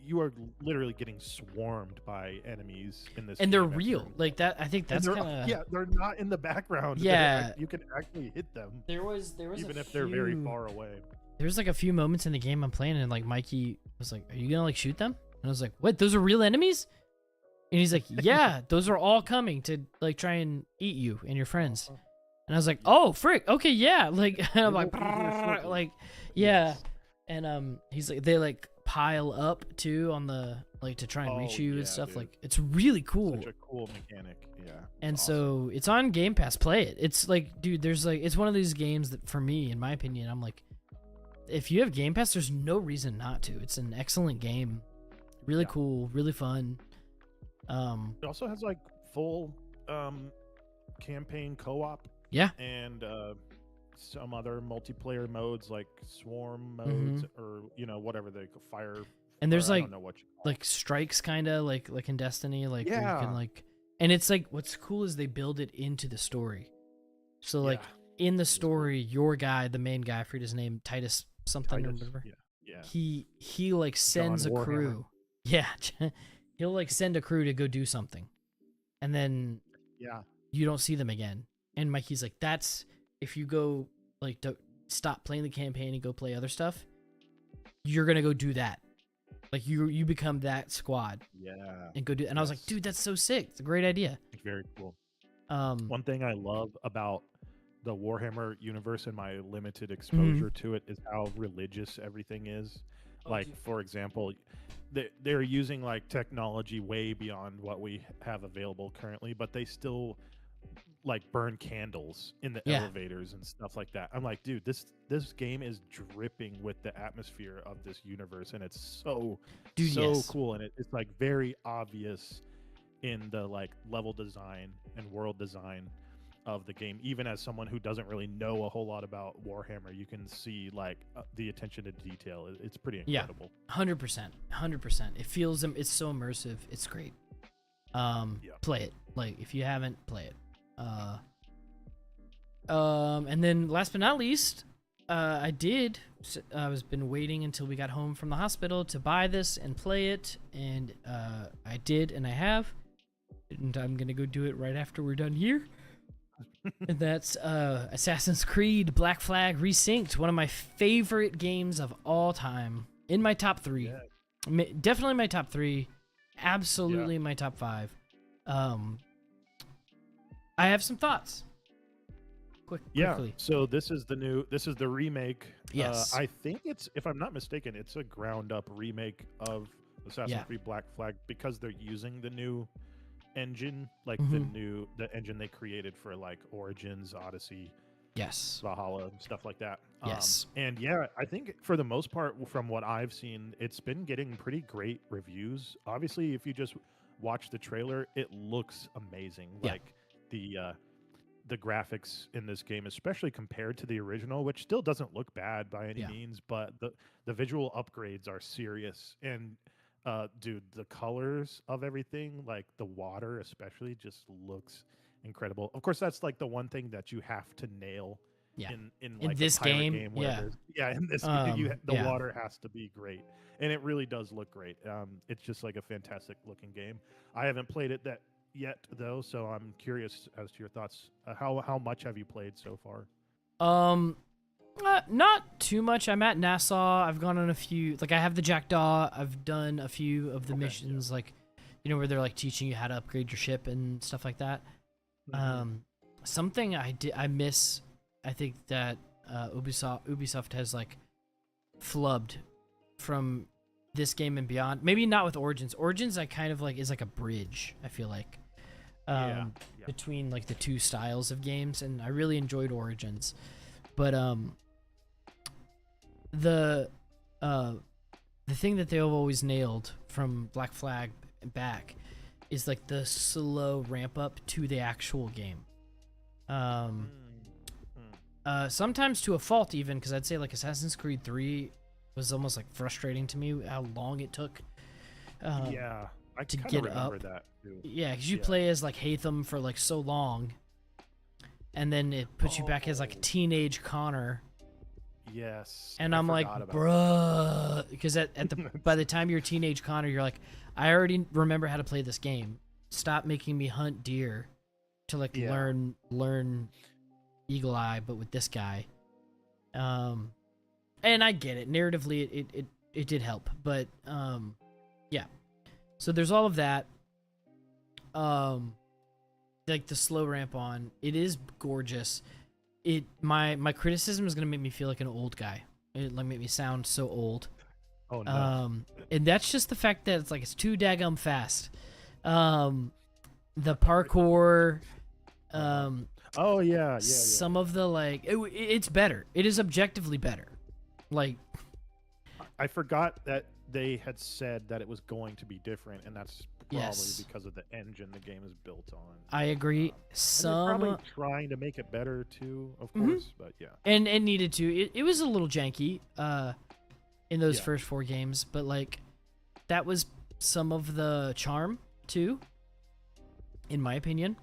you are literally getting swarmed by enemies in this. And they're real. Like that. I think that's kind of. Yeah, they're not in the background. Yeah, you can actually hit them. There was even if they're very far away. There's like a few moments in the game I'm playing, and like Mikey was like, "Are you gonna like shoot them?" And I was like, "What? Those are real enemies?" And he's like, "Yeah, those are all coming to like try and eat you and your friends." And I was like, "Oh, frick, okay, yeah." Like, and I'm like, yeah. And he's like, they like pile up too on the like to try and reach you and stuff. Dude. Like, it's really cool. Such a cool mechanic, yeah. And so it's on Game Pass. Play it. It's like, dude, there's like, it's one of these games that for me, in my opinion, I'm like, if you have Game Pass, there's no reason not to. It's an excellent game. Really cool, really fun. It also has like full campaign co-op. Yeah. And some other multiplayer modes like swarm modes or whatever they fire. And there's like I don't know what you call like strikes kind of like in Destiny, like where you can like, and it's like what's cool is they build it into the story. So like in the story, your guy, the main guy, I forget his name, Titus something or whatever. Yeah. He like sends a crew. Yeah. He'll like send a crew to go do something. And then you don't see them again. And Mikey's like, that's if you go like to stop playing the campaign and go play other stuff, you're gonna go do that. Like you become that squad. Yeah. And go do. And I was like, dude, that's so sick. It's a great idea. Very cool. One thing I love about the Warhammer universe and my limited exposure to it is how religious everything is. Like, for example, they're using like technology way beyond what we have available currently, but they still like burn candles in the elevators and stuff like that. I'm like, dude, this game is dripping with the atmosphere of this universe, and it's so cool, and it's like very obvious in the like level design and world design of the game. Even as someone who doesn't really know a whole lot about Warhammer, you can see like the attention to detail. It's pretty incredible. 100%. It feels it's so immersive. It's great. Play it. Like if you haven't, play it. And then last but not least, I was been waiting until we got home from the hospital to buy this and play it, and I did, and I have, and I'm gonna go do it right after we're done here. And that's Assassin's Creed Black Flag Resynced, one of my favorite games of all time. In my top 3. Definitely my top 3. Absolutely my top 5. I have some thoughts. Quickly. So this is the remake. Yes. I think if I'm not mistaken, it's a ground up remake of Assassin's Creed Black Flag because they're using the new engine, like the engine they created for like Origins, Odyssey, Yes. Valhalla, and stuff like that. Yes. And yeah, I think for the most part, from what I've seen, it's been getting pretty great reviews. Obviously, if you just watch the trailer, it looks amazing. Yeah. Like the graphics in this game, especially compared to the original, which still doesn't look bad by any means, but the visual upgrades are serious. And dude, the colors of everything, like the water especially, just looks incredible. Of course, that's like the one thing that you have to nail in like this a pirate game. where in this game, the water has to be great, and it really does look great. It's just like a fantastic looking game. I haven't played it yet though, so I'm curious as to your thoughts. How much have you played so far? Not too much. I'm at Nassau. I've gone on a few. Like I have the Jackdaw. I've done a few of the missions, like where they're like teaching you how to upgrade your ship and stuff like that. Something I miss. I think that Ubisoft has like flubbed from this game and beyond. Maybe not with Origins. Origins I kind of like is like a bridge, I feel like. Between like the two styles of games, and I really enjoyed Origins. But the thing that they've always nailed from Black Flag back is like the slow ramp up to the actual game. Sometimes to a fault, even, because I'd say like Assassin's Creed 3 was almost like frustrating to me how long it took. I to kinda get remember up. that too. Yeah, because you play as like Hatham for like so long, and then it puts you back as like teenage Connor. Yes. And I'm like, forgot about bruh, because at the by the time you're teenage Connor, you're like, I already remember how to play this game. Stop making me hunt deer to like learn Eagle Eye, but with this guy. And I get it. Narratively, it did help, but yeah. So there's all of that. Like the slow ramp on, it is gorgeous. My criticism is gonna make me feel like an old guy. It like make me sound so old. Oh no. And that's just the fact that it's too daggum fast. The parkour. Oh yeah. Some of the like it's better. It is objectively better. Like I forgot that they had said that it was going to be different, and that's probably because of the engine the game is built on. I agree. They're probably trying to make it better too, of course, but yeah. And needed to. It was a little janky in those first 4 games, but like that was some of the charm too, in my opinion.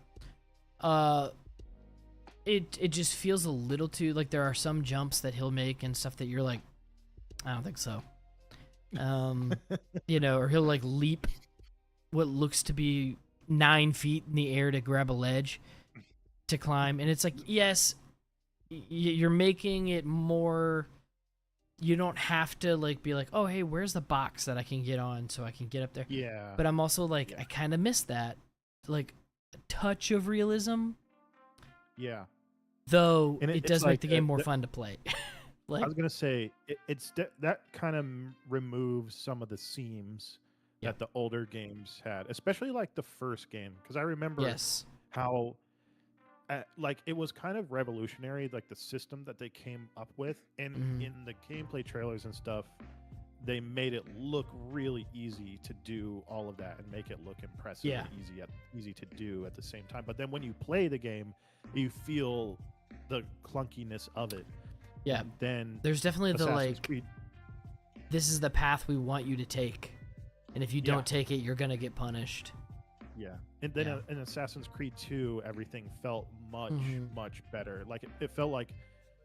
It just feels a little too like there are some jumps that he'll make and stuff that you're like, I don't think so. Or he'll like leap what looks to be 9 feet in the air to grab a ledge to climb, and it's like, yes, you're making it more. You don't have to like be like, oh hey, where's the box that I can get on so I can get up there? Yeah. But I'm also like, I kind of miss that, like, a touch of realism. Yeah. Though it does make the game more fun to play. I was gonna say that kind of removes some of the seams that the older games had, especially like the first game, because I remember how like it was kind of revolutionary, like the system that they came up with, and in the gameplay trailers and stuff, they made it look really easy to do all of that and make it look impressive and easy to do at the same time. But then when you play the game, you feel the clunkiness of it. Yeah, and then there's definitely Assassin's Creed. This is the path we want you to take, and if you don't take it, you're gonna get punished. Yeah, and then in Assassin's Creed 2, everything felt much better. Like it felt like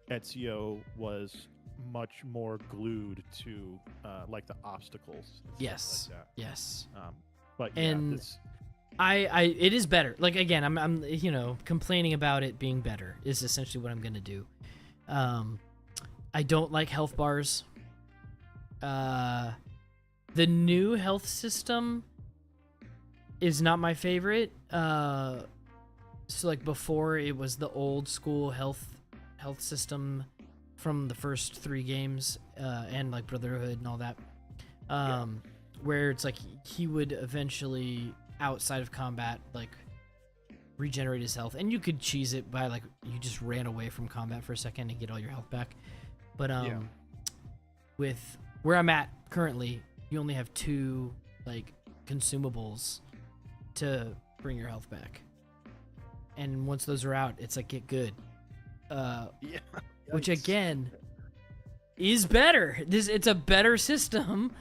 Ezio was much more glued to like the obstacles. And stuff like that. Yes. But it is better. Like again, I'm complaining about it being better is essentially what I'm gonna do. I don't like health bars. The new health system is not my favorite. So like before, it was the old school health system from the first 3 games, and like Brotherhood and all that. Where it's like he would eventually, outside of combat, like regenerate his health, and you could cheese it by like you just ran away from combat for a second and get all your health back. But with where I'm at currently, you only have 2 like consumables to bring your health back, and once those are out, it's like get good. Which again is better. It's a better system,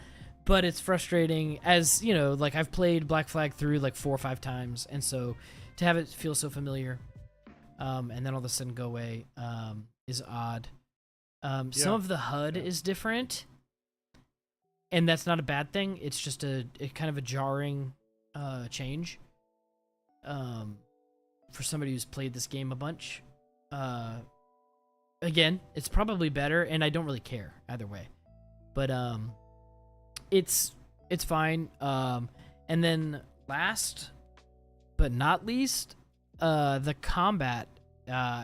but it's frustrating as, you know, like I've played Black Flag through like 4 or 5 times, and so to have it feel so familiar, and then all of a sudden go away, is odd. Some of the HUD is different, and that's not a bad thing. It's just a kind of a jarring change for somebody who's played this game a bunch. Again, it's probably better, and I don't really care either way. But it's fine. And then last but not least, the combat.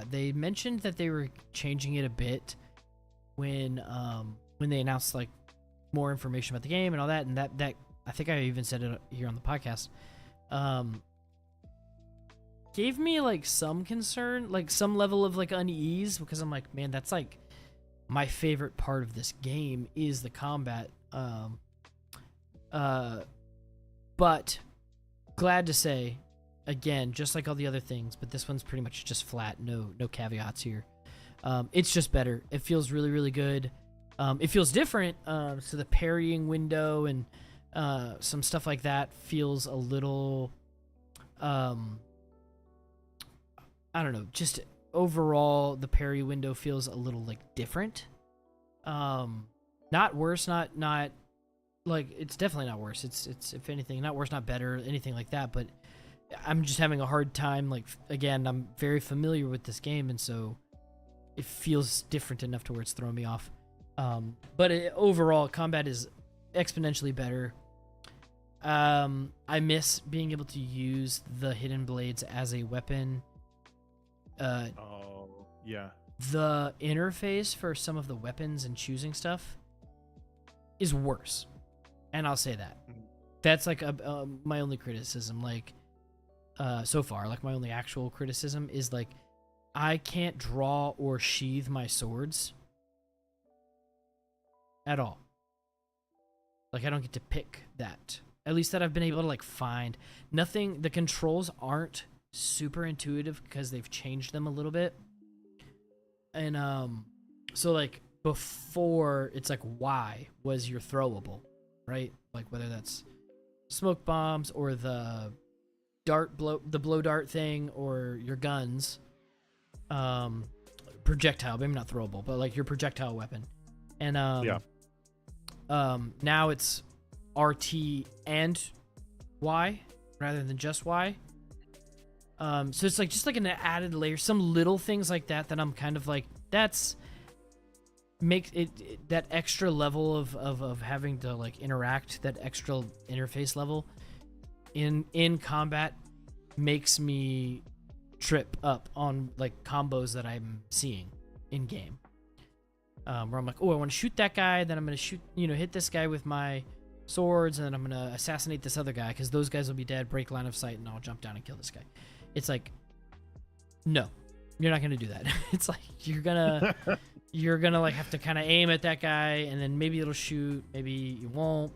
They mentioned that they were changing it a bit when they announced like more information about the game and all that, and that I think I even said it here on the podcast. Gave me like some concern, like some level of like unease, because I'm like, man, that's like my favorite part of this game is the combat. But glad to say, again, just like all the other things, but this one's pretty much just flat, no caveats here. It's just better. It feels really, really good. It feels different. So the parrying window and some stuff like that feels a little, I don't know, just overall the parry window feels a little like different. Not worse, not like, it's definitely not worse. It's if anything, not worse, not better, anything like that, but I'm just having a hard time. Like, again, I'm very familiar with this game, and so it feels different enough to where it's throwing me off. But overall, combat is exponentially better. I miss being able to use the hidden blades as a weapon. The interface for some of the weapons and choosing stuff is worse, and I'll say that. That's like my only criticism. Like, so far, like my only actual criticism is like I can't draw or sheathe my swords at all. Like, I don't get to pick that. At least that I've been able to like find. Nothing. The controls aren't super intuitive because they've changed them a little bit. And so like before, it's like Y was your throwable, right? Like whether that's smoke bombs or the blow dart thing, or your guns, projectile, maybe not throwable, but like your projectile weapon. And now it's RT and Y rather than just Y. So it's like just like an added layer, some little things like that I'm kind of like, that's makes it that extra level of having to like interact, that extra interface level in combat makes me trip up on like combos that I'm seeing in game. Where I'm like, oh, I want to shoot that guy, then I'm gonna shoot, hit this guy with my swords, and then I'm gonna assassinate this other guy because those guys will be dead, break line of sight, and I'll jump down and kill this guy. It's like, no, you're not gonna do that. It's like you're gonna like have to kind of aim at that guy, and then maybe it'll shoot, maybe you won't,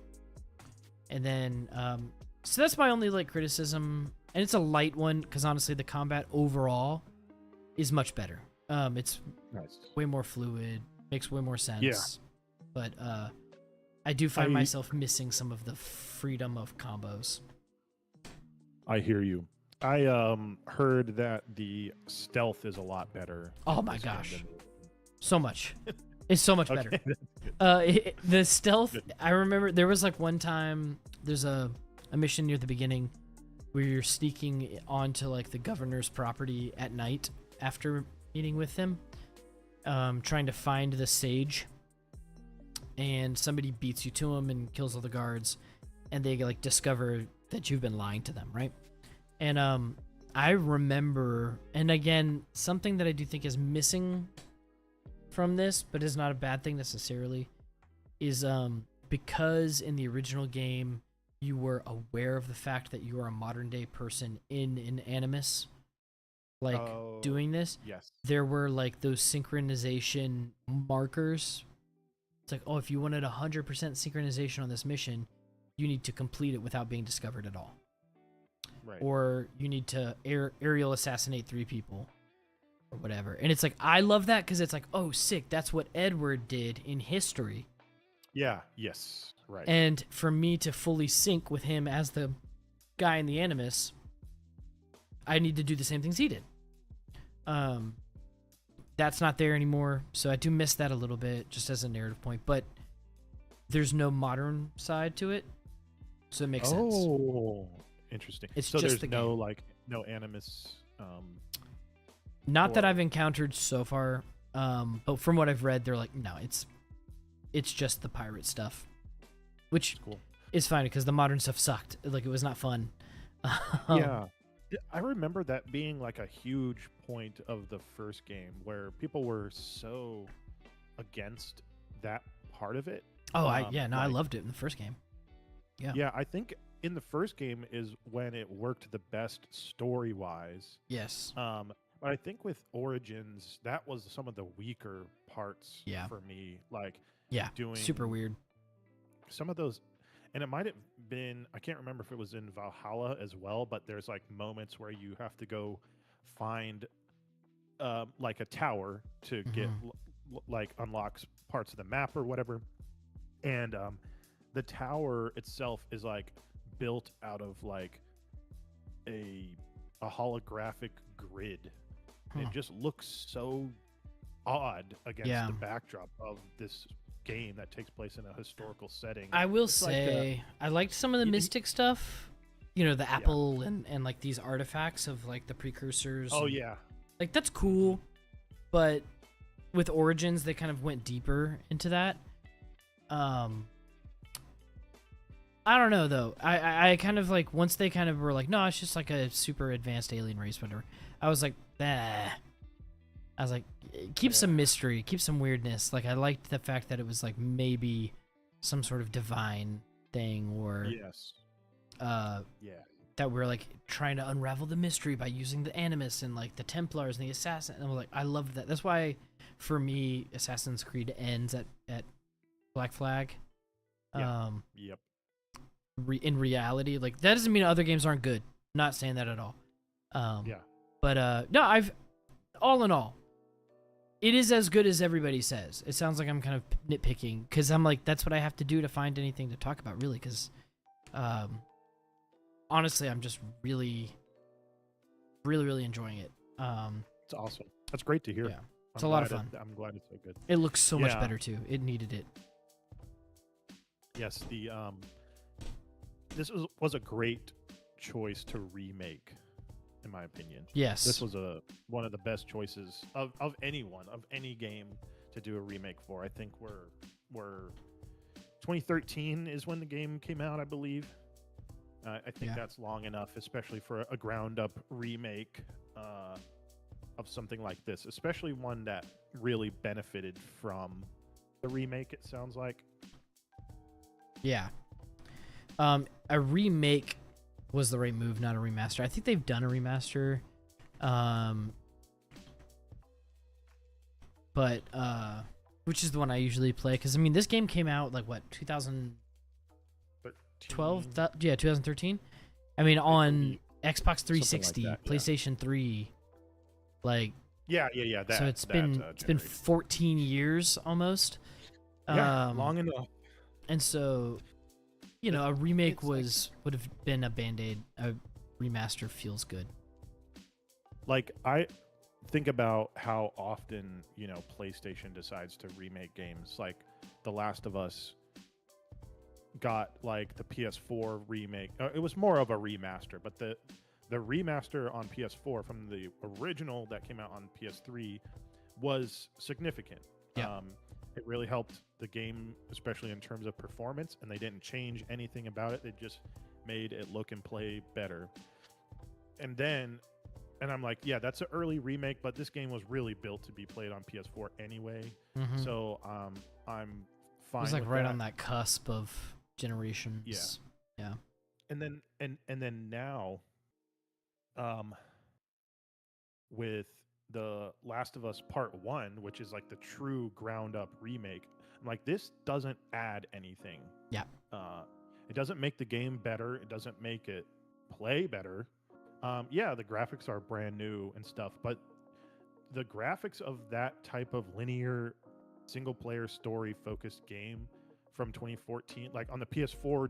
and then so that's my only like criticism, and it's a light one because honestly the combat overall is much better. It's nice. Way more fluid, makes way more sense. Yeah. But I do find myself missing some of the freedom of combos. I hear you. I heard that the stealth is a lot better. Oh my gosh, so much. It's so much better. The stealth, I remember there was like one time, there's a mission near the beginning where you're sneaking onto like the governor's property at night after meeting with him, trying to find the sage, and somebody beats you to him and kills all the guards, and they like discover that you've been lying to them, right? And I remember, and again, something that I do think is missing from this, but is not a bad thing necessarily, is because in the original game you were aware of the fact that you are a modern day person in an Animus, like doing this, yes. there were like those synchronization markers. It's like, oh, if you wanted 100% synchronization on this mission, you need to complete it without being discovered at all. Right. Or you need to aerial assassinate 3 people or whatever. And it's like, I love that because it's like, oh, sick. That's what Edward did in history. Yeah. Yes. Right. And for me to fully sync with him as the guy in the Animus, I need to do the same things he did. That's not there anymore, so I do miss that a little bit, just as a narrative point. But there's no modern side to it, so it makes sense. Oh, interesting. It's so just there's the no game. like no Animus. Not that I've encountered so far, but from what I've read, they're like, no, it's just the pirate stuff, which Cool. is fine because the modern stuff sucked. Like, it was not fun. Yeah. I remember that being like a huge point of the first game where people were so against that part of it. Oh, I like, loved it in the first game. Yeah. Yeah, I think in the first game is when it worked the best story-wise. Yes. But I think with Origins, that was some of the weaker parts for me. Like, doing super weird. Some of those, and it might have been, I can't remember if it was in Valhalla as well, but there's like moments where you have to go find like a tower to get like unlocks parts of the map or whatever. And the tower itself is like built out of like a holographic grid. It just looks so odd against the backdrop of this game that takes place in a historical setting. I will say, I liked some of the mystic stuff. You know, the apple and like these artifacts of like the precursors. Oh, and, yeah. like, that's cool. But with Origins, they kind of went deeper into that. I don't know, though. I kind of like, once they kind of were like, no, it's just like a super advanced alien race, whatever. I was like, bah. I was like, keep some mystery, keep some weirdness. Like, I liked the fact that it was like maybe some sort of divine thing, or that we're like trying to unravel the mystery by using the Animus and like the Templars and the Assassin. And I was like, I loved that. That's why, for me, Assassin's Creed ends at Black Flag. Yep. In reality, like, that doesn't mean other games aren't good. Not saying that at all. But no, all in all, it is as good as everybody says. It sounds like I'm kind of nitpicking because I'm like, that's what I have to do to find anything to talk about, really. Because honestly, I'm just really, really, really enjoying it. It's awesome. That's great to hear. Yeah, it's a lot of fun. I'm glad it's so good. It looks so much better too. It needed it. Yes, this was a great choice to remake, in my opinion. Yes, this was one of the best choices of any game to do a remake for. I think we're 2013 is when the game came out, I believe. I think that's long enough, especially for a ground up remake of something like this, especially one that really benefited from the remake. It sounds like. Yeah. A remake was the right move, not a remaster. I think they've done a remaster. But which is the one I usually play, because I mean, this game came out like what, 2012? Yeah, 2013. I mean, on Xbox 360, like that, PlayStation 3, like that, so it's been 14 years almost. Long enough. And so, you know, a remake would have been a Band-Aid. A remaster feels good. Like, I think about how often, you know, PlayStation decides to remake games. Like, The Last of Us got, like, the PS4 remake. It was more of a remaster, but the remaster on PS4 from the original that came out on PS3 was significant. Yeah. It really helped the game, especially in terms of performance, and they didn't change anything about it. They just made it look and play better. And I'm like, yeah, that's an early remake, but this game was really built to be played on PS4 anyway. Mm-hmm. So I'm fine. It was like with right that. on that cusp of generations. Yeah. and then now, um, with the Last of Us Part One, which is like the true ground up remake, I'm like, this doesn't add anything. Yeah. It doesn't make the game better. It doesn't make it play better. Yeah, the graphics are brand new and stuff, but the graphics of that type of linear single player story focused game from 2014, like on the PS4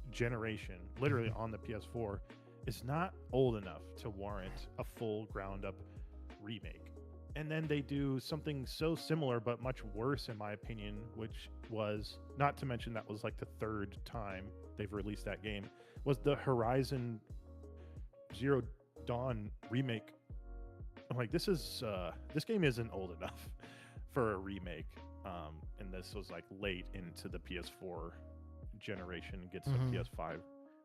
generation, literally on the PS4, is not old enough to warrant a full ground up remake. And then they do something so similar but much worse, in my opinion, which was, not to mention that was like the third time they've released that game, was the Horizon Zero Dawn remake. I'm like, this game isn't old enough for a remake. And this was like late into the PS4 generation, gets a PS5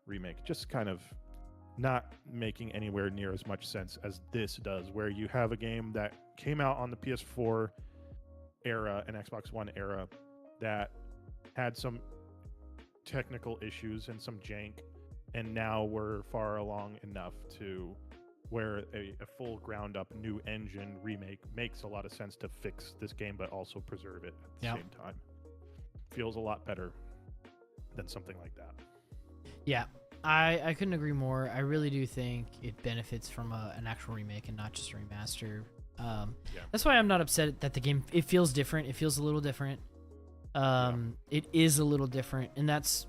remake. Just kind of not making anywhere near as much sense as this does, where you have a game that came out on the PS4 era and Xbox One era that had some technical issues and some jank, and now we're far along enough to where a full ground up new engine remake makes a lot of sense to fix this game but also preserve it at the same time. Feels a lot better than something like that. Yeah, I couldn't agree more. I really do think it benefits from an actual remake and not just a remaster. That's why I'm not upset that the game, it feels different. It feels a little different. It is a little different, and that's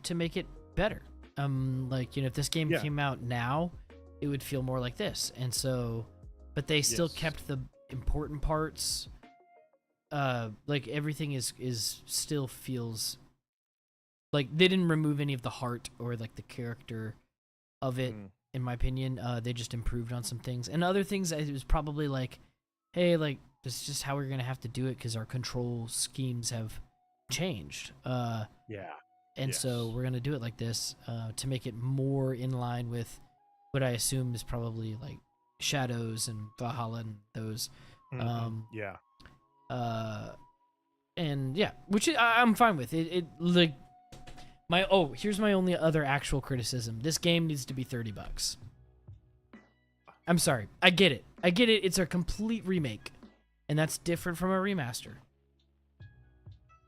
to make it better. Like, if this game came out now, it would feel more like this. And so, but they still kept the important parts. Like everything is still feels like they didn't remove any of the heart or like the character of it. In my opinion, they just improved on some things, and other things it was probably like, hey, like this is just how we're gonna have to do it because our control schemes have changed. And so we're gonna do it like this to make it more in line with what I assume is probably like Shadows and Valhalla and those. And yeah, which I'm fine with. It like here's my only other actual criticism. This game needs to be $30. I'm sorry. I get it. It's a complete remake, and that's different from a remaster.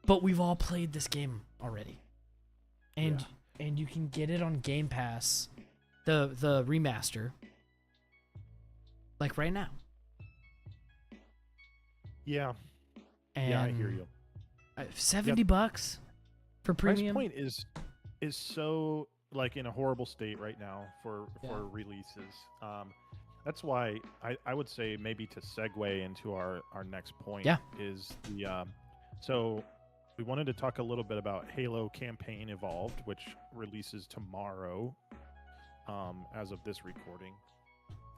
But we've all played this game already. And you can get it on Game Pass, the remaster, like right now. Yeah. And I hear you. $70 for premium. Price point is so like in a horrible state right now for releases. That's why I would say maybe to segue into our next point is the so we wanted to talk a little bit about Halo Campaign Evolved, which releases tomorrow as of this recording.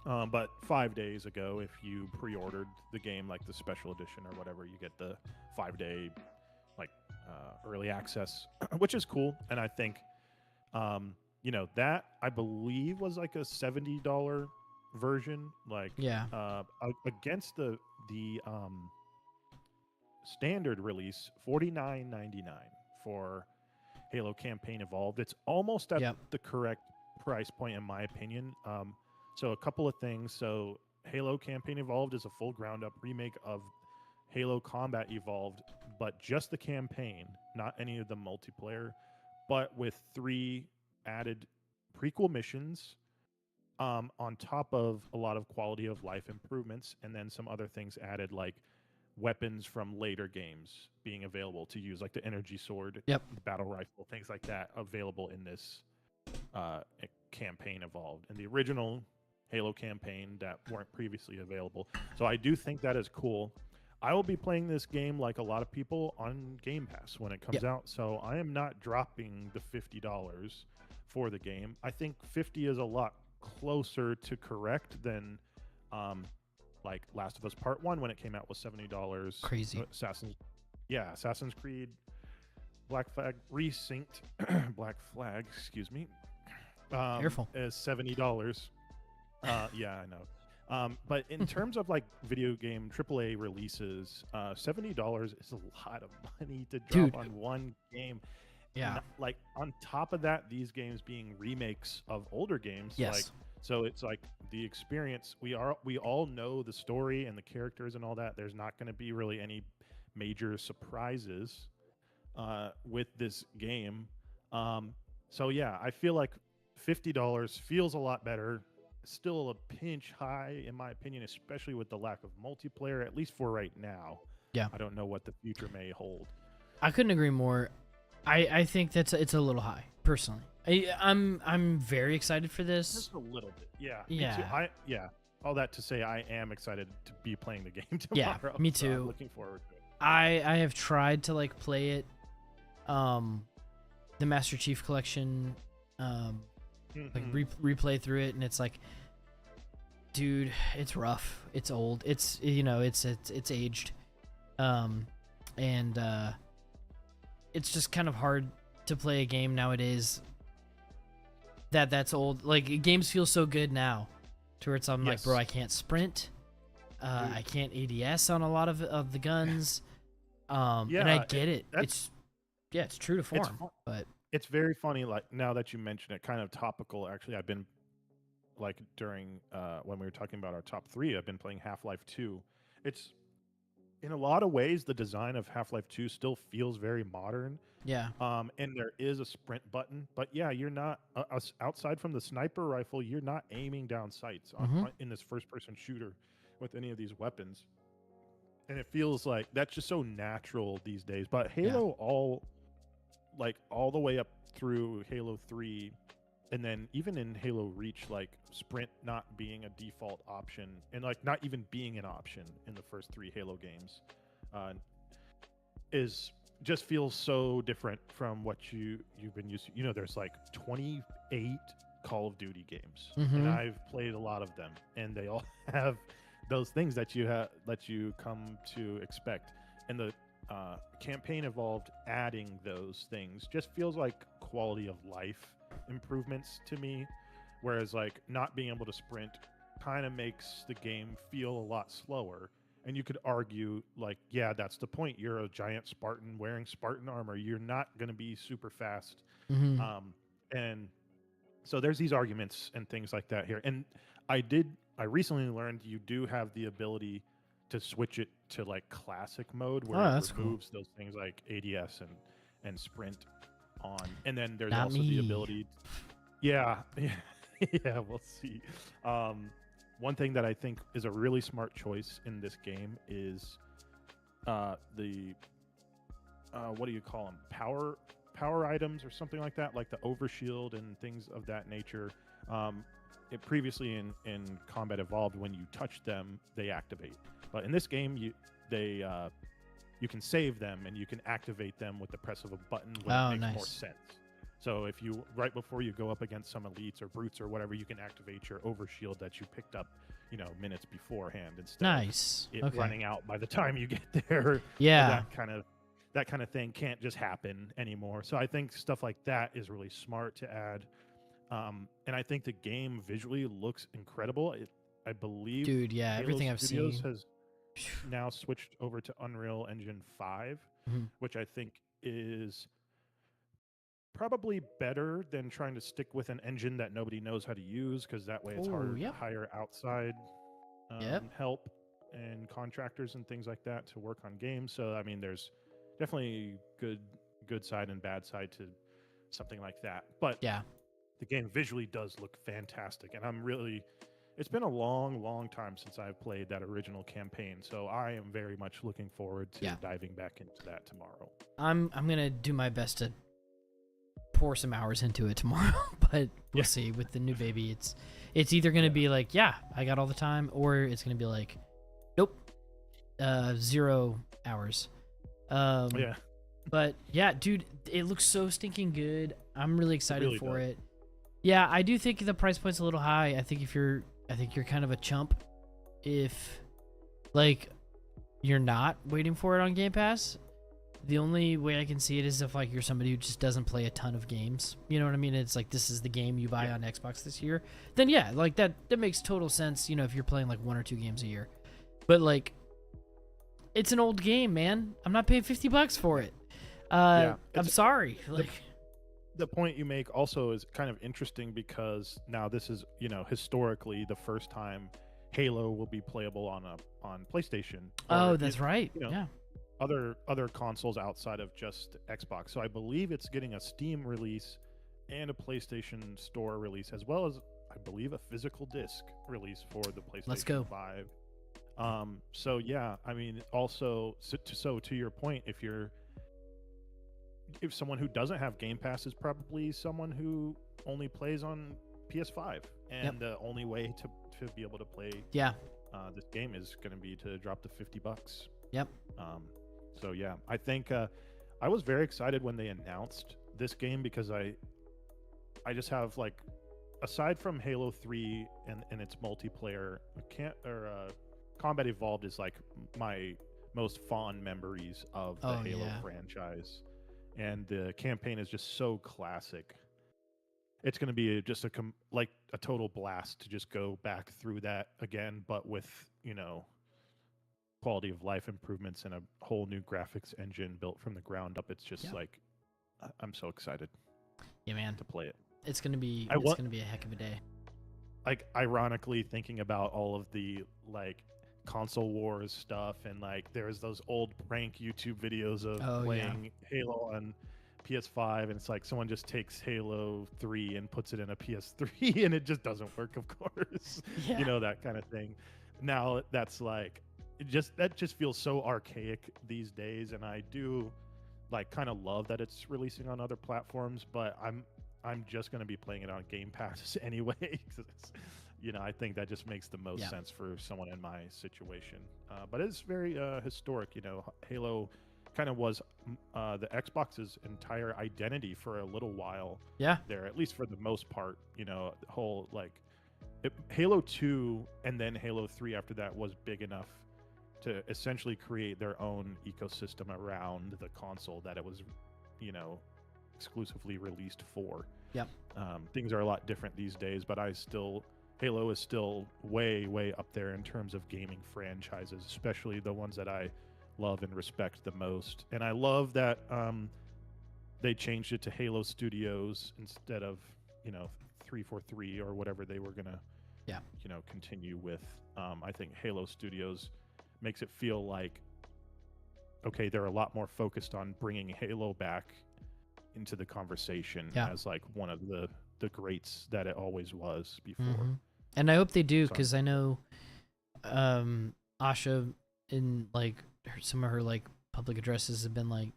But 5 days ago, if you pre-ordered the game, like the special edition or whatever, you get the 5-day like early access, which is cool. And I think, that I believe was like a $70 version, like against the standard release, $49.99 for Halo Campaign Evolved. It's almost at the correct price point in my opinion. So a couple of things. So Halo Campaign Evolved is a full ground up remake of Halo Combat Evolved, but just the campaign, not any of the multiplayer, but with 3 added prequel missions on top of a lot of quality of life improvements, and then some other things added like weapons from later games being available to use, like the energy sword, the battle rifle, things like that available in this campaign Evolved. And the original Halo campaign that weren't previously available. So I do think that is cool. I will be playing this game like a lot of people on Game Pass when it comes out. So I am not dropping the $50 for the game. I think 50 is a lot closer to correct than like Last of Us Part 1 when it came out was $70. Crazy. Assassin's Creed Black Flag Resynced Black Flag, excuse me. Careful. Is $70. Yeah, I know. But in terms of like video game AAA releases, $70 is a lot of money to drop on one game. Yeah. like on top of that, these games being remakes of older games, Yes. like so it's like the experience. We all know the story and the characters and all that. There's not going to be really any major surprises with this game. So yeah, I feel like $50 feels a lot better. Still a pinch high in my opinion, especially with the lack of multiplayer, at least for right now. Yeah. I don't know what the future may hold. I couldn't agree more. I think it's a little high, personally. I'm very excited for this. Just a little bit. Yeah. Yeah. Me too. All that to say, I am excited to be playing the game tomorrow. Yeah, me so I'm too. looking forward to it. I have tried to like play it, the Master Chief Collection, like replay through it, and it's like, dude, it's rough. It's old. It's it's aged, and it's just kind of hard to play a game nowadays that's old. Like games feel so good now, to where I'm like, bro, I can't sprint. I can't ADS on a lot of the guns. And I get it. It's true to form. But it's very funny. Like now that you mention it, kind of topical. Actually, I've been like during when we were talking about our top 3, I've been playing Half-Life 2. It's in a lot of ways the design of Half-Life 2 still feels very modern. Yeah. And there is a sprint button, but yeah, you're not outside from the sniper rifle. You're not aiming down sights in this first-person shooter with any of these weapons. And it feels like that's just so natural these days. But Halo all the way up through Halo 3, and then even in Halo Reach, like sprint not being a default option, and like not even being an option in the first 3 Halo games, is just feels so different from what you've been used to. You know, there's like 28 Call of Duty games, and I've played a lot of them, and they all have those things that you come to expect. And the campaign evolved adding those things just feels like quality of life improvements to me, whereas like not being able to sprint kind of makes the game feel a lot slower. And you could argue like, yeah, that's the point. You're a giant Spartan wearing Spartan armor. You're not going to be super fast. And so there's these arguments and things like that here. And I recently learned you do have the ability to switch it to like classic mode, where it removes those things like ADS and sprint on. And then there's also the ability. Yeah, we'll see. One thing that I think is a really smart choice in this game is the what do you call them? Power items or something like that, like the overshield and things of that nature. It previously in Combat Evolved, when you touch them, they activate. But in this game, you can save them and you can activate them with the press of a button when it makes more sense. So if you right before you go up against some elites or brutes or whatever, you can activate your overshield that you picked up, minutes beforehand instead of it running out by the time you get there. Yeah, that kind of thing can't just happen anymore. So I think stuff like that is really smart to add. And I think the game visually looks incredible. I believe, dude, yeah, everything I've seen has now switched over to Unreal Engine 5, which I think is probably better than trying to stick with an engine that nobody knows how to use, because that way it's harder to hire outside help and contractors and things like that to work on games. So I mean, there's definitely good side and bad side to something like that. But yeah, the game visually does look fantastic, and it's been a long time since I've played that original campaign, so I am very much looking forward to diving back into that tomorrow. I'm gonna do my best to pour some hours into it tomorrow, but we'll see. With the new baby, it's either gonna be like, I got all the time, or it's gonna be like, nope, 0 hours. But yeah, dude, it looks so stinking good. I'm really excited for it. Yeah, I do think the price point's a little high. I think you're kind of a chump if like you're not waiting for it on Game Pass. The only way I can see it is if like you're somebody who just doesn't play a ton of games. You know what I mean? It's like this is the game you buy on Xbox this year. Then yeah, like that makes total sense, if you're playing like 1 or 2 games a year. But like it's an old game, man. I'm not paying $50 for it. Yeah, I'm it's sorry. Like, the point you make also is kind of interesting because now this is, historically the first time Halo will be playable on PlayStation oh, or that's right. you know Yeah. other consoles outside of just Xbox. So I believe it's getting a Steam release and a PlayStation Store release, as well as I believe a physical disc release for the Let's PlayStation go. 5. So yeah, I mean, also, so to your point, if someone who doesn't have Game Pass is probably someone who only plays on PS5, Yep. and the only way to be able to play Yeah. this game is going to be to drop the $50. Yep. So yeah, I think I was very excited when they announced this game because I just have like, aside from Halo 3 and its multiplayer, Combat Evolved is like my most fond memories of the Oh Halo yeah. franchise, and the campaign is just so classic. It's going to be just like a total blast to just go back through that again, but with quality of life improvements and a whole new graphics engine built from the ground up. It's just Yeah. like I'm so excited Yeah, man. to play it. It's gonna be I it's want gonna be a heck of a day. like ironically thinking about all of the like console wars stuff, and like there's those old prank YouTube videos of Oh yeah. playing Halo on PS5, and it's like someone just takes Halo 3 and puts it in a PS3 and it just doesn't work, of course. Yeah. That kind of thing. Now that's like that just feels so archaic these days, and I do like kind of love that it's releasing on other platforms, but I'm just going to be playing it on Game Pass anyway, because I think that just makes the most sense for someone in my situation. But it's very historic. Halo kind of was the Xbox's entire identity for a little while. Yeah. There, at least for the most part. The whole Halo 2 and then Halo 3 after that was big enough to essentially create their own ecosystem around the console that it was, exclusively released for. Yep. Things are a lot different these days, but Halo is still way, way up there in terms of gaming franchises, especially the ones that I love and respect the most. And I love that they changed it to Halo Studios instead of 343 or whatever they were gonna continue with. I think Halo Studios makes it feel like, okay, they're a lot more focused on bringing Halo back into the conversation as like one of the greats that it always was before. Mm-hmm. And I hope they do, because I know Asha in like some of her like public addresses have been like,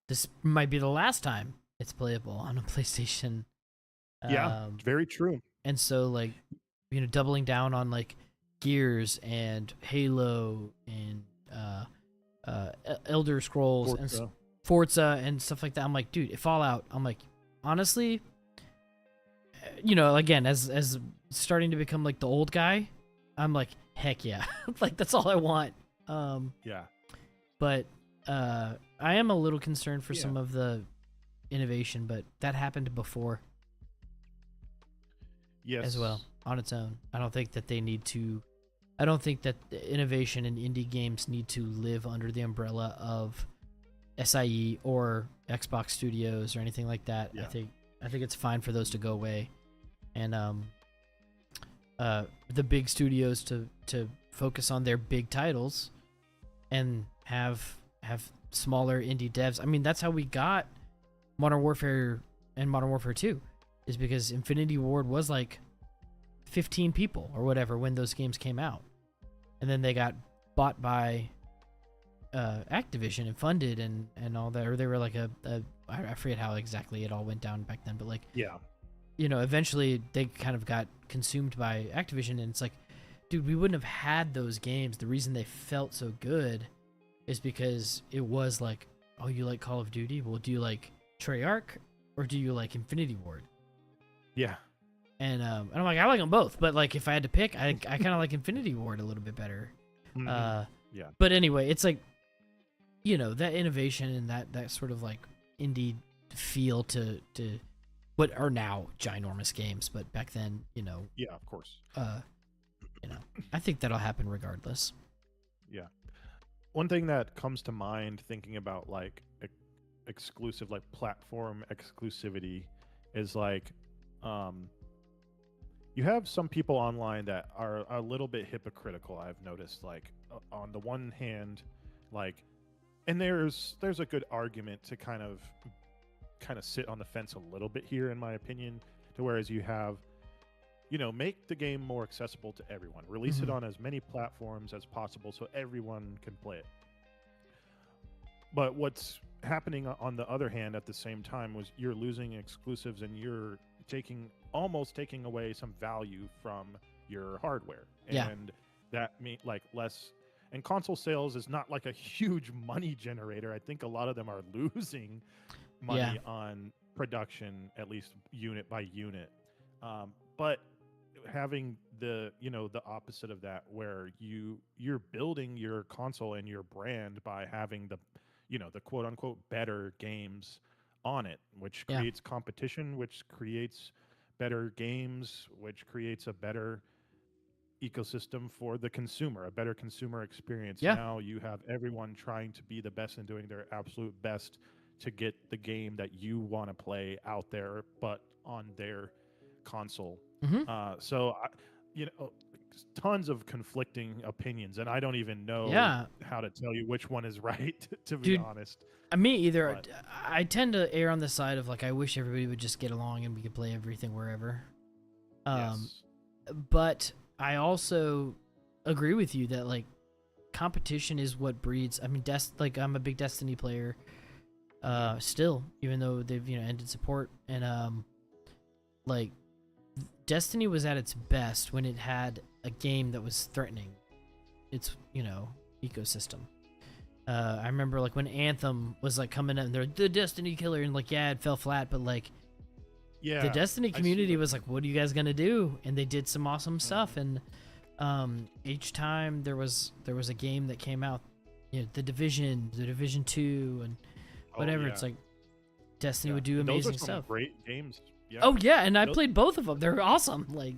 this might be the last time it's playable on a PlayStation. Very true. And so like, doubling down on like Gears and Halo and Elder Scrolls Forza. and Forza and stuff like that. I'm like, dude, Fallout. I'm like, honestly, again, as starting to become like the old guy, I'm like, heck yeah, like that's all I want. Yeah. But I am a little concerned for some of the innovation, but that happened before. Yes. As well, on its own. I don't think that the innovation in indie games need to live under the umbrella of SIE or Xbox Studios or anything like that. Yeah. I think it's fine for those to go away, and the big studios to focus on their big titles and have smaller indie devs. I mean, that's how we got Modern Warfare and Modern Warfare 2, is because Infinity Ward was like 15 people or whatever when those games came out, and then they got bought by Activision and funded and all that, or they were like I forget how exactly it all went down back then, but like eventually they kind of got consumed by Activision, and it's like, dude, we wouldn't have had those games. The reason they felt so good is because it was like, oh, you like Call of Duty? Well, do you like Treyarch or do you like Infinity Ward? Yeah. And I'm like, I like them both, but like if I had to pick, I kind of like Infinity Ward a little bit better. Yeah. But anyway, it's like, that innovation and that sort of like indie feel to what are now ginormous games, but back then, Yeah, of course. I think that'll happen regardless. Yeah. One thing that comes to mind thinking about like exclusive, like platform exclusivity, is like, you have some people online that are a little bit hypocritical. I've noticed, like, on the one hand, like, and there's a good argument to kind of sit on the fence a little bit here, in my opinion, to whereas you have, make the game more accessible to everyone, release it on as many platforms as possible so everyone can play it. But what's happening on the other hand at the same time was you're losing exclusives, and you're almost taking away some value from your hardware. Yeah. And that means like less, and console sales is not like a huge money generator. I think a lot of them are losing money on production, at least unit by unit. But having the opposite of that, where you're building your console and your brand by having the the quote unquote better games on it, which creates competition, which creates better games, which creates a better ecosystem for the consumer, a better consumer experience. Now you have everyone trying to be the best and doing their absolute best to get the game that you want to play out there, but on their console. So tons of conflicting opinions, and I don't even know how to tell you which one is right, to be honest. Me either. But I tend to err on the side of like, I wish everybody would just get along and we could play everything wherever. But I also agree with you that like competition is what breeds. I mean, like I'm a big Destiny player still, even though they've ended support, and like Destiny was at its best when it had a game that was threatening its ecosystem. I remember like when Anthem was like coming in, they're the Destiny killer, and like it fell flat, but like the Destiny community was like, what are you guys gonna do? And they did some awesome stuff. And each time there was a game that came out, the Division 2 and whatever, it's like Destiny would do amazing those are some stuff. Great games. Yeah. Oh yeah, and I played both of them. They're awesome. Like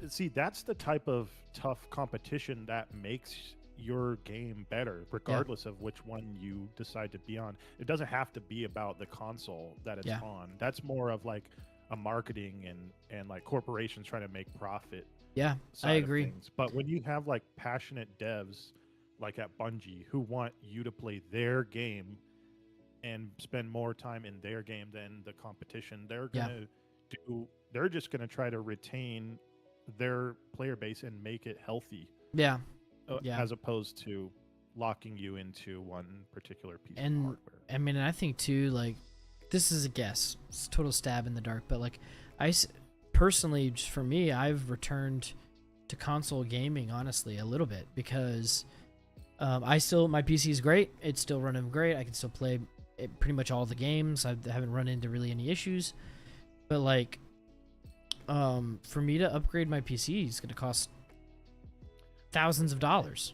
see, that's the type of tough competition that makes your game better, regardless of which one you decide to be on. It doesn't have to be about the console that it's on. That's more of like a marketing and like corporations trying to make profit. Yeah, I agree. But when you have like passionate devs like at Bungie who want you to play their game and spend more time in their game than the competition, they're just gonna try to retain their player base and make it healthy. As opposed to locking you into one particular piece of hardware. I mean, I think too, like, this is a guess, it's a total stab in the dark, but like personally, just for me, I've returned to console gaming honestly a little bit, because my PC is great, it's still running great, I can still play pretty much all the games, I haven't run into really any issues, but like for me to upgrade my PC is going to cost thousands of dollars.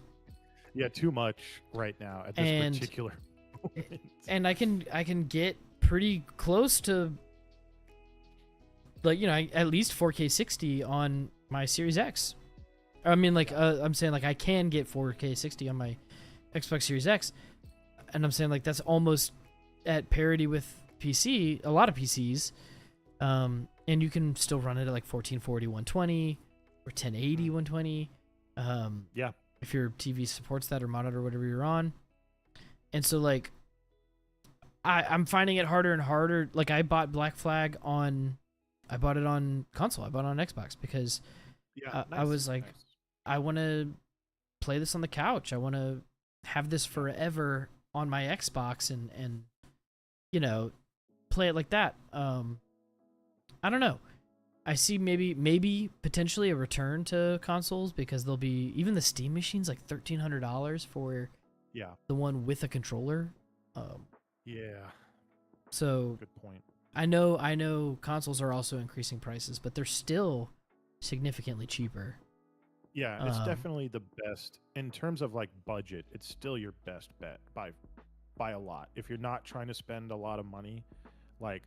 Yeah, too much right now at this particular moment. And I can get pretty close to like at least 4K 60 on my Series X. I mean, like I'm saying like I can get 4K 60 on my Xbox Series X, and I'm saying like that's almost at parity with a lot of PCs, and you can still run it at like 1440 120 or 1080 120. If your TV supports that, or monitor, whatever you're on. And so like I'm finding it harder and harder. Like I bought Black Flag I bought it on console, I bought it on Xbox, because I was like, I want to play this on the couch, I want to have this forever on my Xbox and play it like that. I don't know. I see maybe potentially a return to consoles, because there'll be even the Steam machines like $1,300 for the one with a controller. So good point. I know consoles are also increasing prices, but they're still significantly cheaper. Yeah, it's definitely the best in terms of like budget. It's still your best bet by a lot. If you're not trying to spend a lot of money, like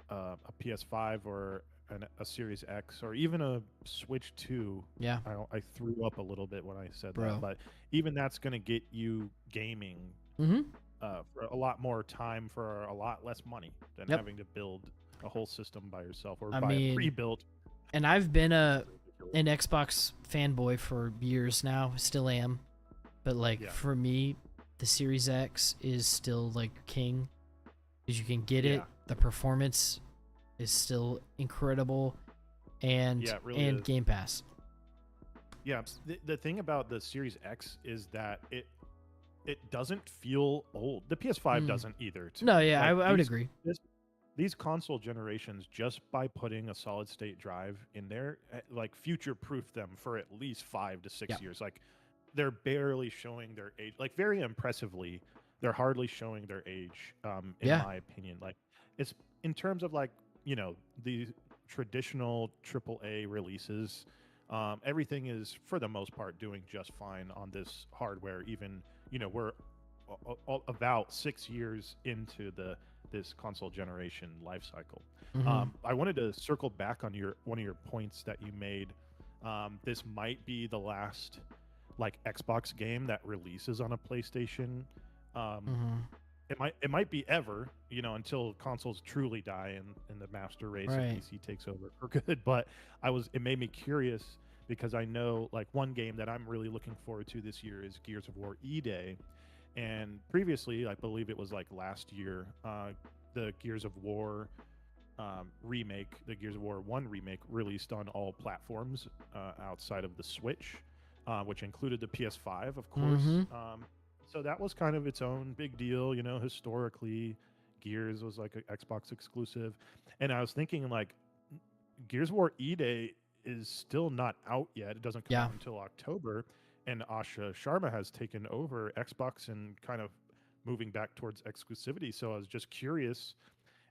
a PS5 or a Series X or even a Switch 2. Yeah. I threw up a little bit when I said that, but even that's going to get you gaming for a lot more time for a lot less money than Yep. having to build a whole system by yourself or I buy a mean, pre-built. and I've been an Xbox fanboy for years now, still am. But like for me, the Series X is still like king because you can get it. The performance is still incredible, and it really is. Game Pass. Yeah, the thing about the Series X is that it doesn't feel old. The PS5 doesn't either. No, yeah, I would agree. These console generations, just by putting a solid state drive in there, like future proof them for at least 5 to 6 years. Like they're barely showing their age. Like very impressively, they're hardly showing their age. In my opinion, like it's in terms of like the traditional AAA releases. Everything is for the most part doing just fine on this hardware. Even we're about 6 years into this console generation life cycle. I wanted to circle back on one of your points that you made. This might be the last like Xbox game that releases on a PlayStation. It might be ever, until consoles truly die and the master race of PC takes over for good. But it made me curious because I know like one game that I'm really looking forward to this year is Gears of War E-Day. And previously, I believe it was like last year, the Gears of War remake, the Gears of War 1 remake, released on all platforms outside of the Switch, which included the PS5, of course. So that was kind of its own big deal, historically. Gears was like an Xbox exclusive. And I was thinking like Gears of War E-Day is still not out yet. It doesn't come out until October. And Asha Sharma has taken over Xbox and kind of moving back towards exclusivity. So I was just curious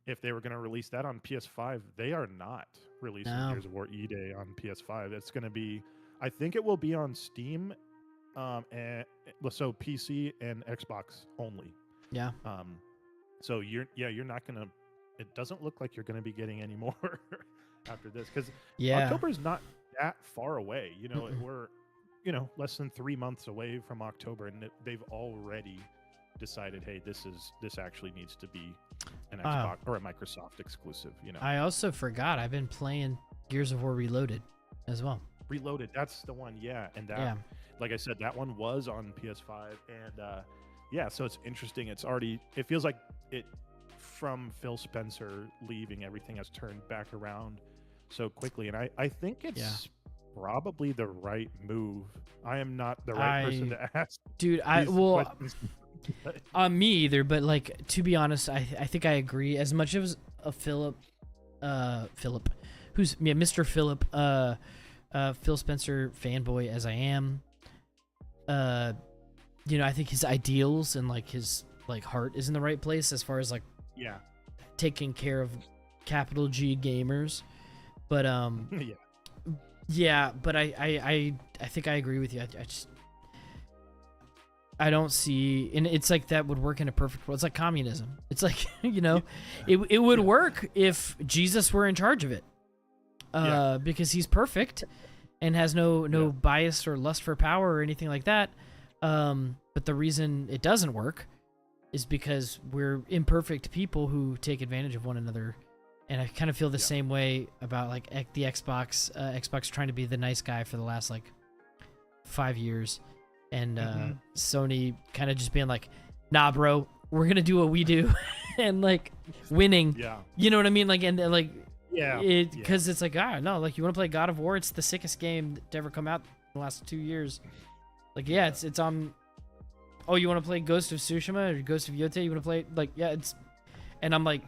if they were going to release that on PS5. They are not releasing Gears of War E-Day on PS5. It's going to be, I think it will be on Steam, and so PC and Xbox only. Yeah. So you're not going to. It doesn't look like you're going to be getting any more after this because October's not that far away. We're less than 3 months away from October, and they've already decided, hey, this actually needs to be an Xbox or a Microsoft exclusive. I also forgot I've been playing Gears of War Reloaded as well. Reloaded, that's the one, and that, like I said, that one was on PS5, and so it's interesting. It feels like it from Phil Spencer leaving, everything has turned back around so quickly, and I think it's probably the right move. I am not the right person to ask. Dude, me either, but like to be honest, I think I agree. As much as a Philip, who's Mr. Philip, Phil Spencer fanboy as I am, I think his ideals and like his like heart is in the right place as far as like taking care of capital G gamers, but but I think I agree with you. I don't see, and it's like that would work in a perfect world. It's like communism. It's like it would work if Jesus were in charge of it, because he's perfect and has no bias or lust for power or anything like that. But the reason it doesn't work is because we're imperfect people who take advantage of one another. And I kind of feel the same way about like the Xbox, Xbox trying to be the nice guy for the last like 5 years, and Sony kind of just being like, "Nah, bro, we're gonna do what we do," and like winning. You know what I mean? Like because it's like no, like you want to play God of War? It's the sickest game to ever come out in the last 2 years. Like it's on. Oh, you want to play Ghost of Tsushima or Ghost of Yotei? You want to play it's, and I'm like.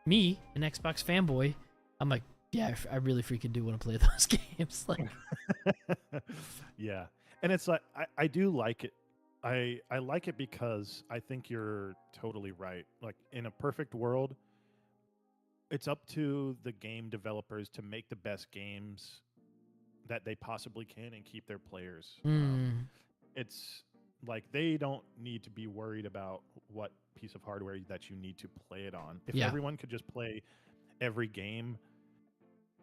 Me, an Xbox fanboy, I'm like, I really freaking do want to play those games. Like, and it's like I do like it. I like it because I think you're totally right. Like in a perfect world, it's up to the game developers to make the best games that they possibly can and keep their players. It's like they don't need to be worried about what piece of hardware that you need to play it on. If everyone could just play every game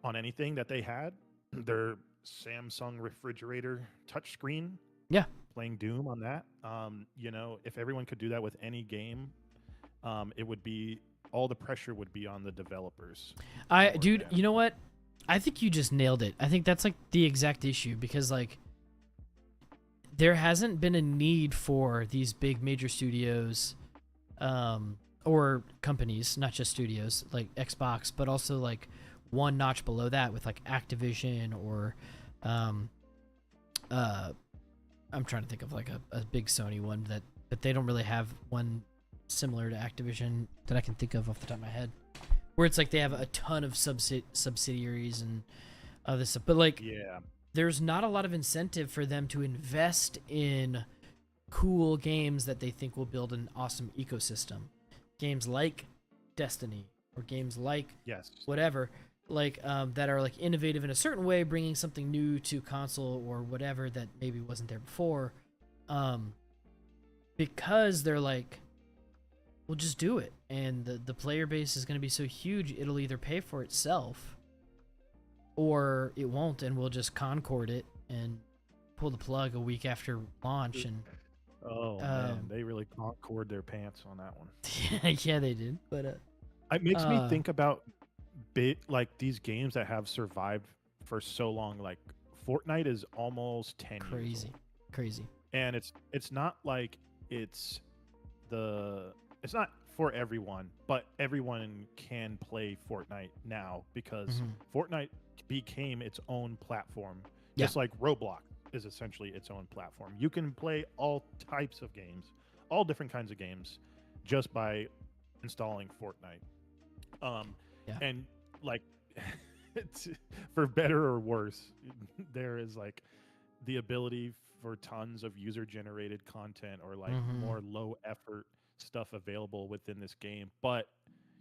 on anything that they had, their Samsung refrigerator touchscreen, playing Doom on that. You know, if everyone could do that with any game, it would be all the pressure would be on the developers. Dude, you know what? I think you just nailed it. I think that's like the exact issue because like there hasn't been a need for these big major studios or companies, not just studios like Xbox, but also like one notch below that with like Activision or I'm trying to think of like a big Sony one but they don't really have one similar to Activision that I can think of off the top of my head, where it's like they have a ton of subsidiaries and other stuff. But like, there's not a lot of incentive for them to invest in cool games that they think will build an awesome ecosystem. Games like Destiny or games like whatever, like that are like innovative in a certain way, bringing something new to console or whatever that maybe wasn't there before, because they're like, we'll just do it, and the player base is going to be so huge it'll either pay for itself or it won't, and we'll just concord it and pull the plug a week after launch. And man, they really concord their pants on that one. yeah, they did. But it makes me think about like these games that have survived for so long. Like Fortnite is almost 10 years old. Crazy. And it's not like it's not for everyone, but everyone can play Fortnite now because Fortnite became its own platform, just like Roblox is essentially its own platform. You can play all types of games, all different kinds of games, just by installing Fortnite. And like, it's, for better or worse, there is like the ability for tons of user-generated content or like more low-effort stuff available within this game, but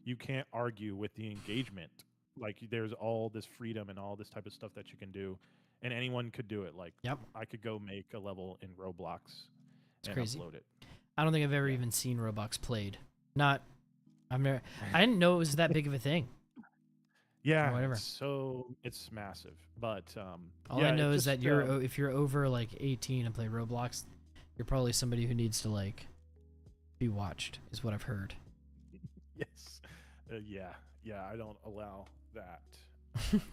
you can't argue with the engagement. Like, there's all this freedom and all this type of stuff that you can do, and anyone could do it. Like, I could go make a level in Roblox and upload it. I don't think I've ever even seen Roblox played. I didn't know it was that big of a thing. Yeah, whatever. So it's massive, but all I know is that if you're over like 18 and play Roblox, you're probably somebody who needs to like be watched, is what I've heard. Yes, yeah. I don't allow that.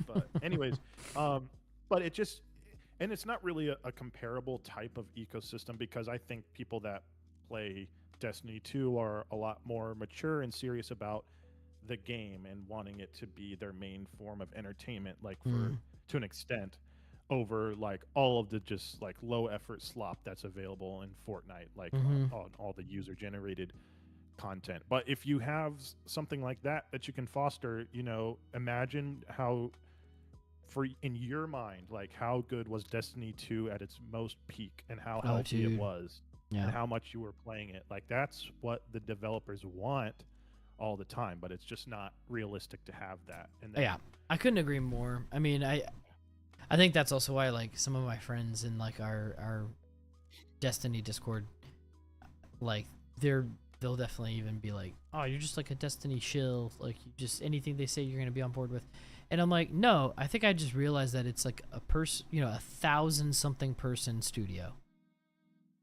But anyways, but it just, and it's not really a comparable type of ecosystem, because I think people that play Destiny 2 are a lot more mature and serious about the game and wanting it to be their main form of entertainment, like to an extent, over like all of the just like low effort slop that's available in Fortnite, like on all the user generated content. But if you have something like that you can foster, you know, imagine how, for in your mind, like how good was Destiny 2 at its most peak and how healthy it was, and how much you were playing it. Like, that's what the developers want all the time, but it's just not realistic to have that. And then, I couldn't agree more. I mean, I think that's also why like some of my friends in like our Destiny Discord, like they'll definitely even be like, oh, you're just like a Destiny shill, like you just, anything they say you're gonna be on board with. And I'm like, no, I think I just realized that it's like a 1,000-something person studio.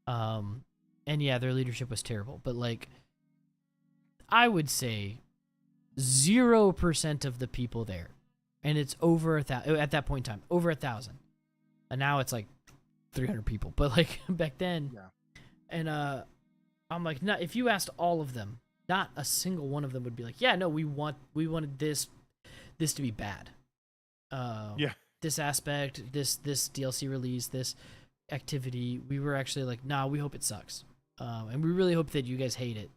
And yeah, their leadership was terrible, but like, I would say 0% of the people there, and it's over at that point in time, over 1,000, and now it's like 300 people. But like back then, and I'm like, no, if you asked all of them, not a single one of them would be like, yeah, no, we wanted this to be bad. This aspect, this DLC release, this activity, we were actually like, nah, we hope it sucks, and we really hope that you guys hate it.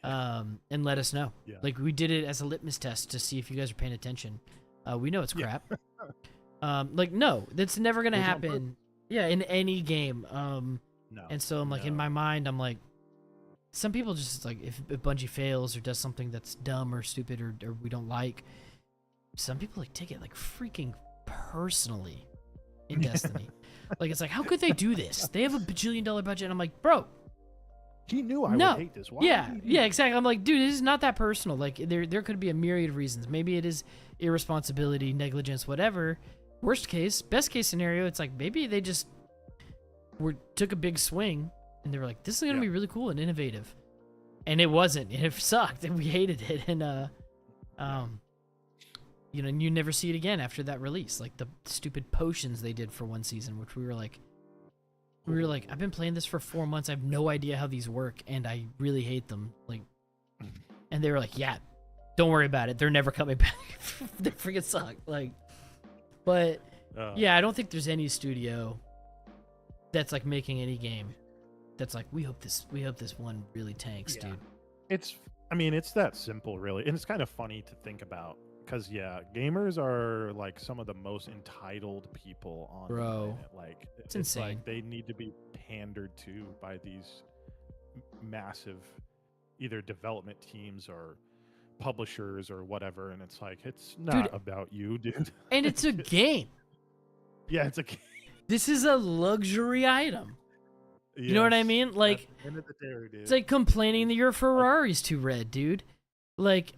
And let us know. Like, we did it as a litmus test to see if you guys are paying attention. We know it's crap. Like, no, that's never gonna happen. In any game. No. And so I'm like, in my mind, I'm like, some people just like, if Bungie fails or does something that's dumb or stupid or we don't like, some people like take it like freaking personally in Destiny. Like, it's like, how could they do this? They have $1 bajillion budget. And I'm like, bro, he knew I would hate this. Why exactly. I'm like, dude, this is not that personal. Like, there could be a myriad of reasons. Maybe it is irresponsibility, negligence, whatever. Worst case, best case scenario, it's like maybe they just took a big swing, and they were like, "This is gonna Yeah. be really cool and innovative," and it wasn't. It sucked, and we hated it. And you know, and you never see it again after that release. Like the stupid potions they did for one season, which we were like, I've been playing this for 4 months. I have no idea how these work, and I really hate them. Like, and they were like, "Yeah, don't worry about it. They're never coming back. They freaking suck." Like, but yeah, I don't think there's any studio that's like making any game that's like, we hope this one really tanks, dude. It's that simple, really, and it's kind of funny to think about. Because gamers are like some of the most entitled people on the planet. Like it's insane. Like they need to be pandered to by these massive either development teams or publishers or whatever, and it's like, it's not about you, dude. And it's a game. Yeah, it's a game. This is a luxury item. You know what I mean? Like, at the end of the day, dude. It's like complaining that your Ferrari's too red, dude. Like,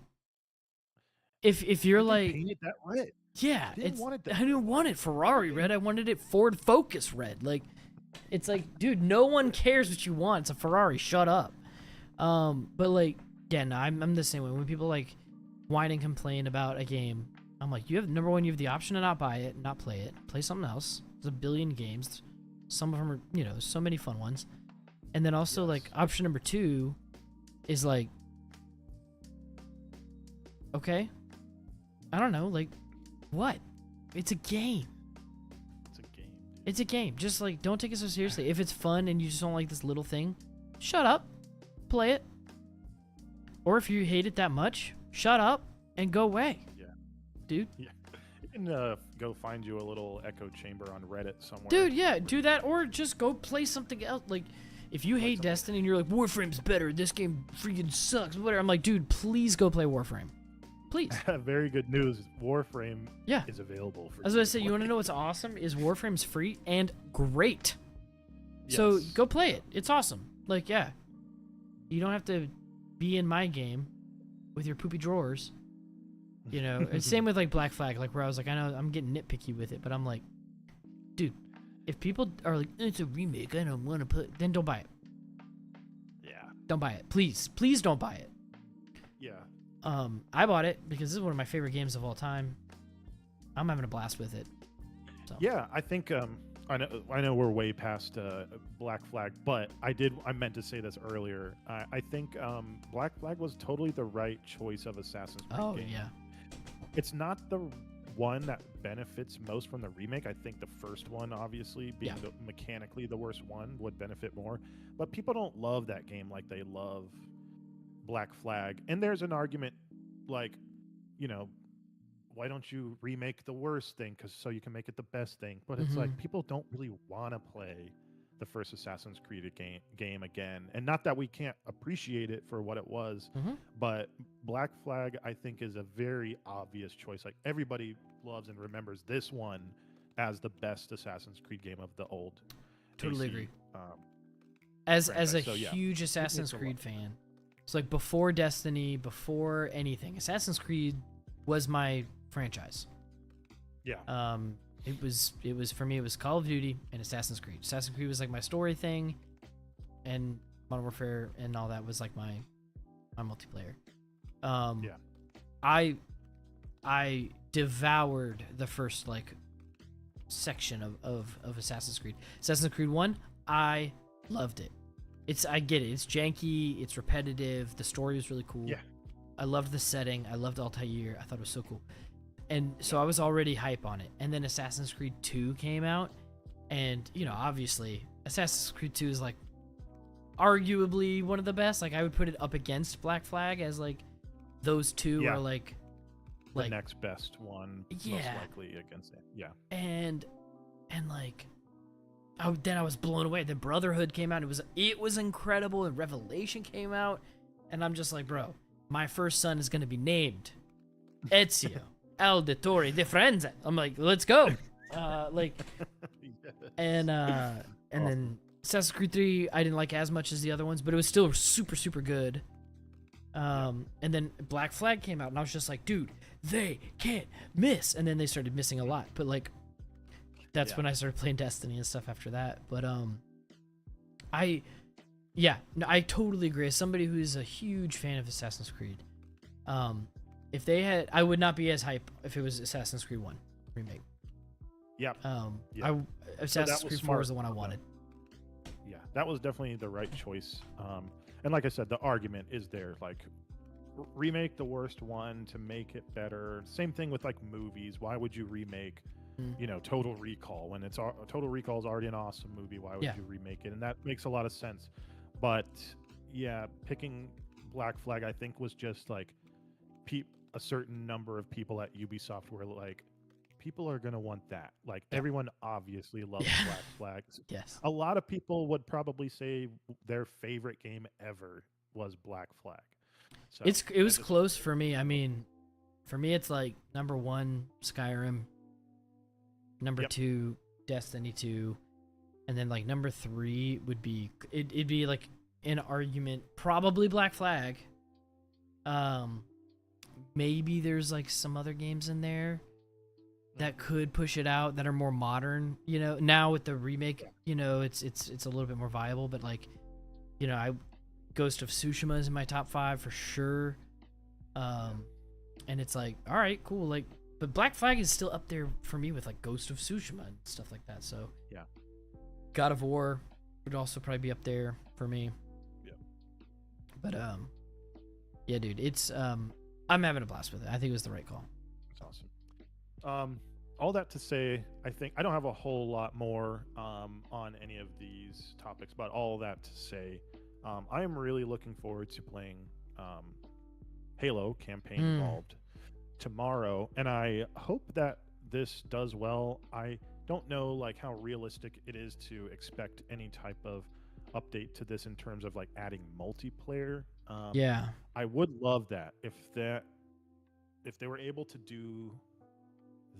if you're like, painted that red. Yeah, I didn't want it Ferrari red. I wanted it Ford Focus red. Like, it's like, dude, no one cares what you want. It's a Ferrari. Shut up. But like, yeah, no, I'm the same way. When people like whine and complain about a game, I'm like, you have the option to not buy it, not play it, play something else. There's a billion games. Some of them are, there's so many fun ones. And then also like option number 2 is like, okay, I don't know, like, what? It's a game. It's a game. Dude. It's a game. Just like, don't take it so seriously. If it's fun and you just don't like this little thing, shut up, play it. Or if you hate it that much, shut up and go away. Yeah. Dude. Yeah. You can go find you a little echo chamber on Reddit somewhere. Dude, yeah, do that, or just go play something else. Like, if you hate Destiny and you're like, Warframe's better, this game freaking sucks, whatever, I'm like, dude, please go play Warframe. Please. Very good news. Warframe is available for I was going to say, you want to know what's awesome? Is Warframe's free and great. Yes. So go play it. It's awesome. Like, yeah. You don't have to be in my game with your poopy drawers. It's same with like Black Flag, like where I was like, I know I'm getting nitpicky with it, but I'm like, dude, if people are like, it's a remake, I don't want to put, then don't buy it. Yeah. Don't buy it. Please don't buy it. Yeah. I bought it because this is one of my favorite games of all time. I'm having a blast with it. So. Yeah, I think I know we're way past Black Flag, but I meant to say this earlier. I think Black Flag was totally the right choice of Assassin's Creed game. Oh yeah. It's not the one that benefits most from the remake. I think the first one, obviously, being mechanically the worst one, would benefit more. But people don't love that game like they love Black Flag. And there's an argument, like, why don't you remake the worst thing so you can make it the best thing? But it's like, people don't really want to play the first Assassin's Creed game again. And not that we can't appreciate it for what it was, but Black Flag, I think, is a very obvious choice. Like, everybody loves and remembers this one as the best Assassin's Creed game of the old. Totally AC, agree. As a huge Assassin's Creed fan, it's like before Destiny, before anything, Assassin's Creed was my franchise. Yeah. It was for me, it was Call of Duty and Assassin's Creed. Assassin's Creed was like my story thing, and Modern Warfare and all that was like my multiplayer. I devoured the first like section of Assassin's Creed. Assassin's Creed 1, I loved it. I get it. It's janky, it's repetitive, the story was really cool. Yeah. I loved the setting. I loved Altair. I thought it was so cool. And so I was already hype on it. And then Assassin's Creed 2 came out. And, obviously, Assassin's Creed 2 is, like, arguably one of the best. Like, I would put it up against Black Flag as, like, those two are, like... The next best one, most likely against it. Yeah. And like... then I was blown away. Then Brotherhood came out. It was incredible. And Revelation came out. And I'm just like, bro, my first son is going to be named Ezio Auditore di Firenze. I'm like, let's go. And then Assassin's Creed 3, I didn't like as much as the other ones, but it was still super, super good. And then Black Flag came out, and I was just like, dude, they can't miss. And then they started missing a lot. But, like, that's when I started playing Destiny and stuff after that. But, Yeah, no, I totally agree. As somebody who's a huge fan of Assassin's Creed, if they had, I would not be as hype if it was Assassin's Creed 1 remake. Yep. Assassin's Creed 4 is the one I wanted. Yeah, that was definitely the right choice. And like I said, the argument is there. Like, remake the worst one to make it better. Same thing with like movies. Why would you remake, Total Recall when Total Recall is already an awesome movie? Why would you remake it? And that makes a lot of sense. But yeah, picking Black Flag, I think, was just like a certain number of people at Ubisoft were like, people are going to want that. Like, everyone obviously loves Black Flag. Yes. A lot of people would probably say their favorite game ever was Black Flag. So it was close for me. I mean, for me, it's like number 1, Skyrim. Number 2, Destiny 2. And then like number 3 would be, it'd be like an argument, probably Black Flag. Maybe there's like some other games in there that could push it out that are more modern, now with the remake, it's a little bit more viable, but like, Ghost of Tsushima is in my top 5 for sure. And it's like, all right, cool. Like, but Black Flag is still up there for me with like Ghost of Tsushima and stuff like that. So yeah, God of War would also probably be up there for me. Yeah. But yeah, dude, it's I'm having a blast with it. I think it was the right call. That's awesome. All that to say, I think I don't have a whole lot more on any of these topics, but all that to say, I am really looking forward to playing Halo campaign involved tomorrow, and I hope that this does well. I don't know like how realistic it is to expect any type of update to this in terms of like adding multiplayer. Yeah, I would love that if they were able to do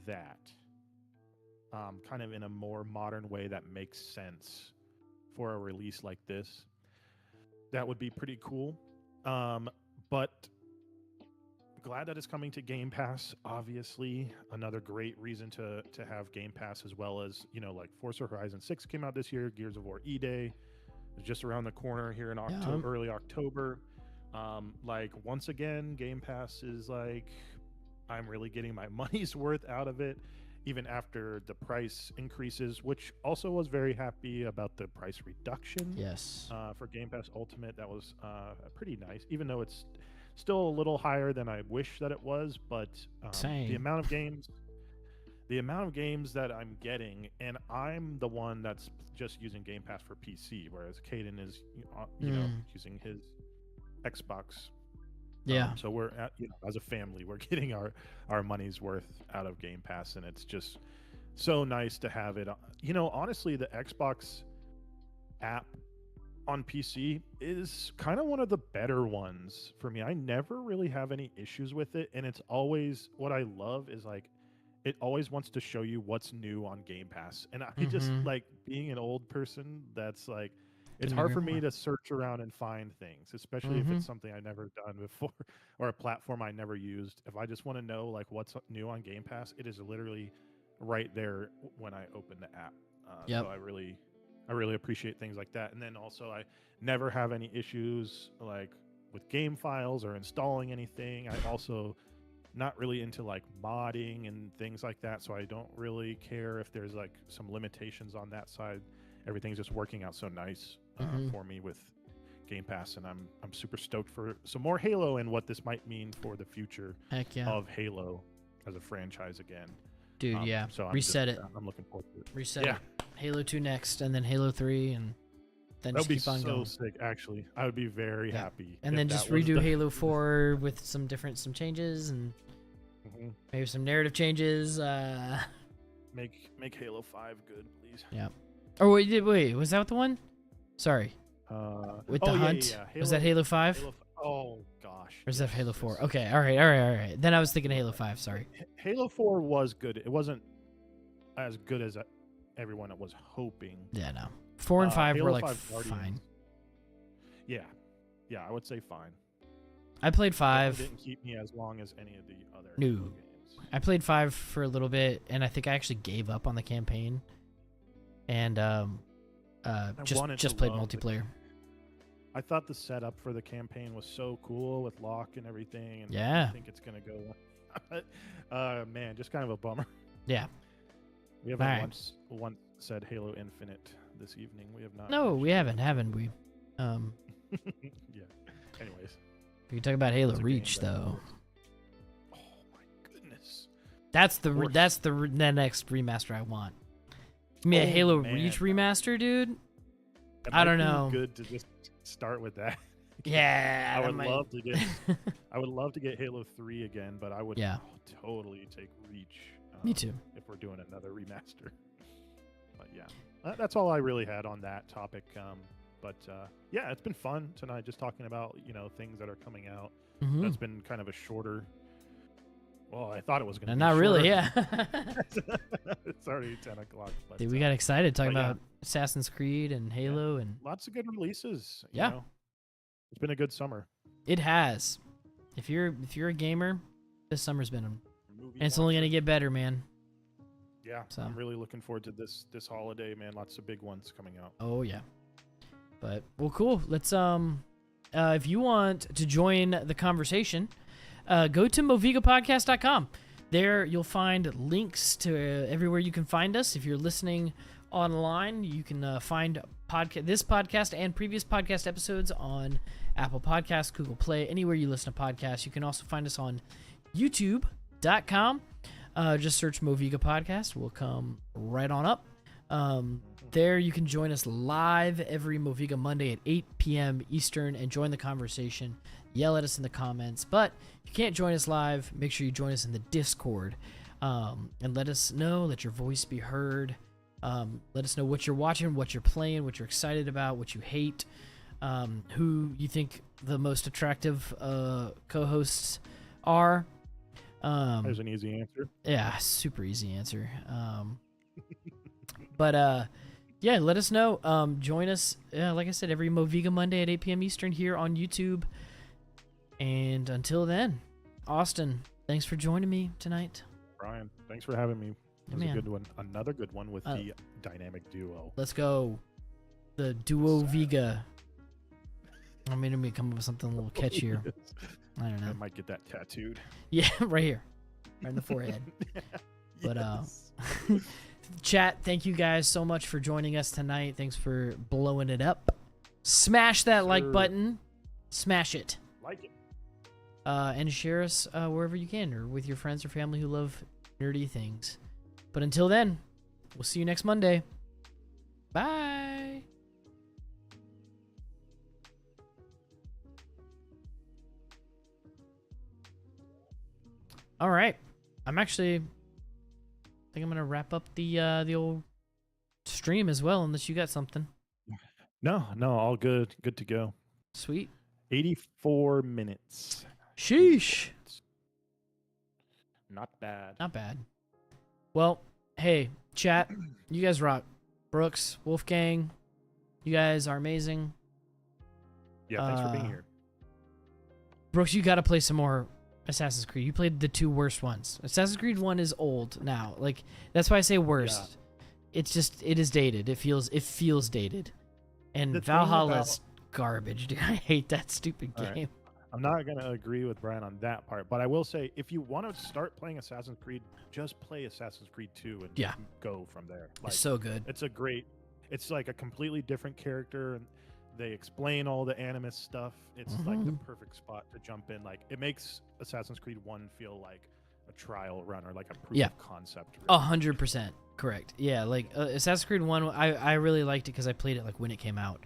that kind of in a more modern way that makes sense for a release like this. That would be pretty cool. But glad that it's coming to Game Pass, obviously. Another great reason to have Game Pass, as well as, like Forza Horizon 6 came out this year, Gears of War E-Day is just around the corner here in early October. Like, once again, Game Pass is like, I'm really getting my money's worth out of it, even after the price increases, which also was very happy about the price reduction. Yes. For Game Pass Ultimate, that was pretty nice, even though it's still a little higher than I wish that it was. But the amount of games that I'm getting, and I'm the one that's just using Game Pass for PC, whereas Caden is, using his Xbox. Yeah. So we're as a family, we're getting our money's worth out of Game Pass, and it's just so nice to have it. Honestly, the Xbox app on PC is kind of one of the better ones for me. I never really have any issues with it, and it's always, what I love is like, it always wants to show you what's new on Game Pass. And I just like, being an old person, that's like, it's hard for me to search around and find things, especially if it's something I've never done before or a platform I never used. If I just want to know like what's new on Game Pass, it is literally right there when I open the app. So I really appreciate things like that. And then also, I never have any issues like with game files or installing anything. I also not really into like modding and things like that, so I don't really care if there's like some limitations on that side. Everything's just working out so nice for me with Game Pass, and I'm super stoked for some more Halo and what this might mean for the future of Halo as a franchise again. Dude, So I'm looking forward to it. Reset it. Halo 2 next, and then Halo 3, and then just keep on going. That would be so sick, actually. I would be very happy. And then just redo Halo 4 with some changes, and maybe some narrative changes. Make Halo 5 good, please. Yeah. Oh, wait, was that the one? Sorry. With the hunt? Yeah. Was that Halo 5? Oh, gosh. Or is that Halo 4? Okay, all right. Then I was thinking Halo 5, sorry. Halo 4 was good. It wasn't as good as everyone was hoping. Yeah, no. 4 and 5 Halo were like 5 fine. Yeah, I would say fine. I played 5. It didn't keep me as long as any of the other No. games. I played 5 for a little bit, and I think I actually gave up on the campaign. And wanted Just to played love the- multiplayer. I thought the setup for the campaign was so cool with Locke and everything, and Yeah. I think it's gonna go. Man, just kind of a bummer. Yeah. We haven't Alright. once said Halo Infinite this evening. We have not. No, we mentioned haven't we? it. Yeah. Anyways, We can talk about Halo it's a game Reach that- though. Oh my goodness. That's the course. the next remaster I want. Give me a Oh, Halo man. Reach remaster, dude. It I don't might be know. Good to just start with that. Yeah, I that would might- love to get. I would love to get Halo 3 again, but I would Yeah. totally take Reach. Me too. If we're doing another remaster. But yeah, that's all I really had on that topic. But yeah, it's been fun tonight, just talking about things that are coming out. Mhm. That's been kind of a shorter. Well, I thought it was going to be Not really, shorter. yeah. It's already 10 o'clock. But, Dude, we got excited talking but yeah. about Assassin's Creed and Halo, and lots of good releases. Yeah. You know? It's been a good summer. it has. If you're a gamer, this summer's been, and Movie it's only gonna watcher. get better, man. Yeah, So. I'm really looking forward to this holiday, man. Lots of big ones coming out. Oh yeah. But well, cool. Let's if you want to join the conversation, go to movigapodcast.com. There you'll find links to everywhere you can find us. If you're listening online, you can find this podcast and previous podcast episodes on Apple Podcasts, Google Play, anywhere you listen to podcasts. You can also find us on youtube.com. Just search Moviga Podcast. We'll come right on up. There you can join us live every Moviga Monday at 8 p.m. Eastern and join the conversation. Yell at us in the comments. But if you can't join us live, make sure you join us in the Discord. And let us know, let your voice be heard. Let us know what you're watching, what you're playing, what you're excited about, what you hate, who you think the most attractive co-hosts are. There's an easy answer. Yeah, super easy answer. But yeah, let us know. Join us, like I said, every Moviga Monday at 8 p.m. Eastern here on YouTube. And until then, Austin, thanks for joining me tonight. Brian, thanks for having me. It was man. a good one. Another good one with the dynamic duo. Let's go. The Duo Viga. I mean, let me come up with something a little catchier. I don't I know. might get that tattooed. Yeah, right here. Right in the forehead. But, Yes. Chat, thank you guys so much for joining us tonight. Thanks for blowing it up. Smash that like Sure. button. Smash it. Like it. And share us wherever you can or with your friends or family who love nerdy things. But until then, we'll see you next Monday. Bye. All right. I think I'm gonna wrap up the old stream as well, unless you got something. No, all good. Good to go. Sweet. 84 minutes. Sheesh. Not bad. Not bad. Well, hey, chat, you guys rock. Brooks, Wolfgang, you guys are amazing. Yeah, thanks for being here. Brooks, you got to play some more Assassin's Creed. You played the two worst ones. Assassin's Creed 1 is old now. Like, that's why I say worst. It's just, it is dated. It feels dated. And The thing Valhalla's garbage, dude. I hate that stupid All right. game. I'm not going to agree with Brian on that part, but I will say if you want to start playing Assassin's Creed, just play Assassin's Creed 2 and Yeah. go from there. Like, It's so good. it's like a completely different character, and they explain all the Animus stuff. It's like the Mhm. perfect spot to jump in. Like, it makes Assassin's Creed 1 feel like a trial run or like a proof Yeah. of concept. run. 100% correct. Yeah, like Assassin's Creed 1, I really liked it because I played it like when it came out.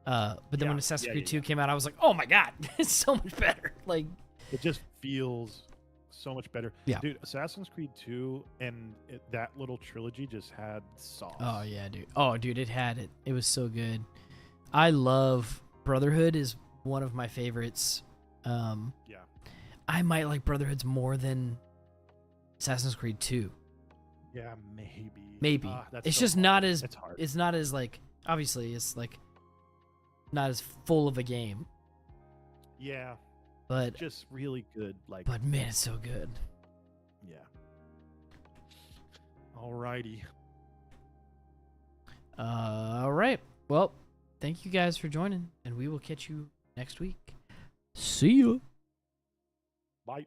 But then Yeah, when Assassin's yeah, Creed yeah, 2 came out, I was like, oh my god, it's so much better. Like, It just feels so much better. Yeah. Dude, Assassin's Creed 2 and that little trilogy just had sauce. oh yeah, dude. Oh, dude, it had it. It was so good. I love Brotherhood is one of my favorites. Yeah. I might like Brotherhoods more than Assassin's Creed 2. Yeah, maybe. Maybe. That's It's so just hard. not as It's hard. it's not as like obviously it's like not as full of a game. Yeah, But just really good. Like, man, it's so good. yeah. Alrighty. All right. Well, thank you guys for joining, and we will catch you next week. See ya. Bye.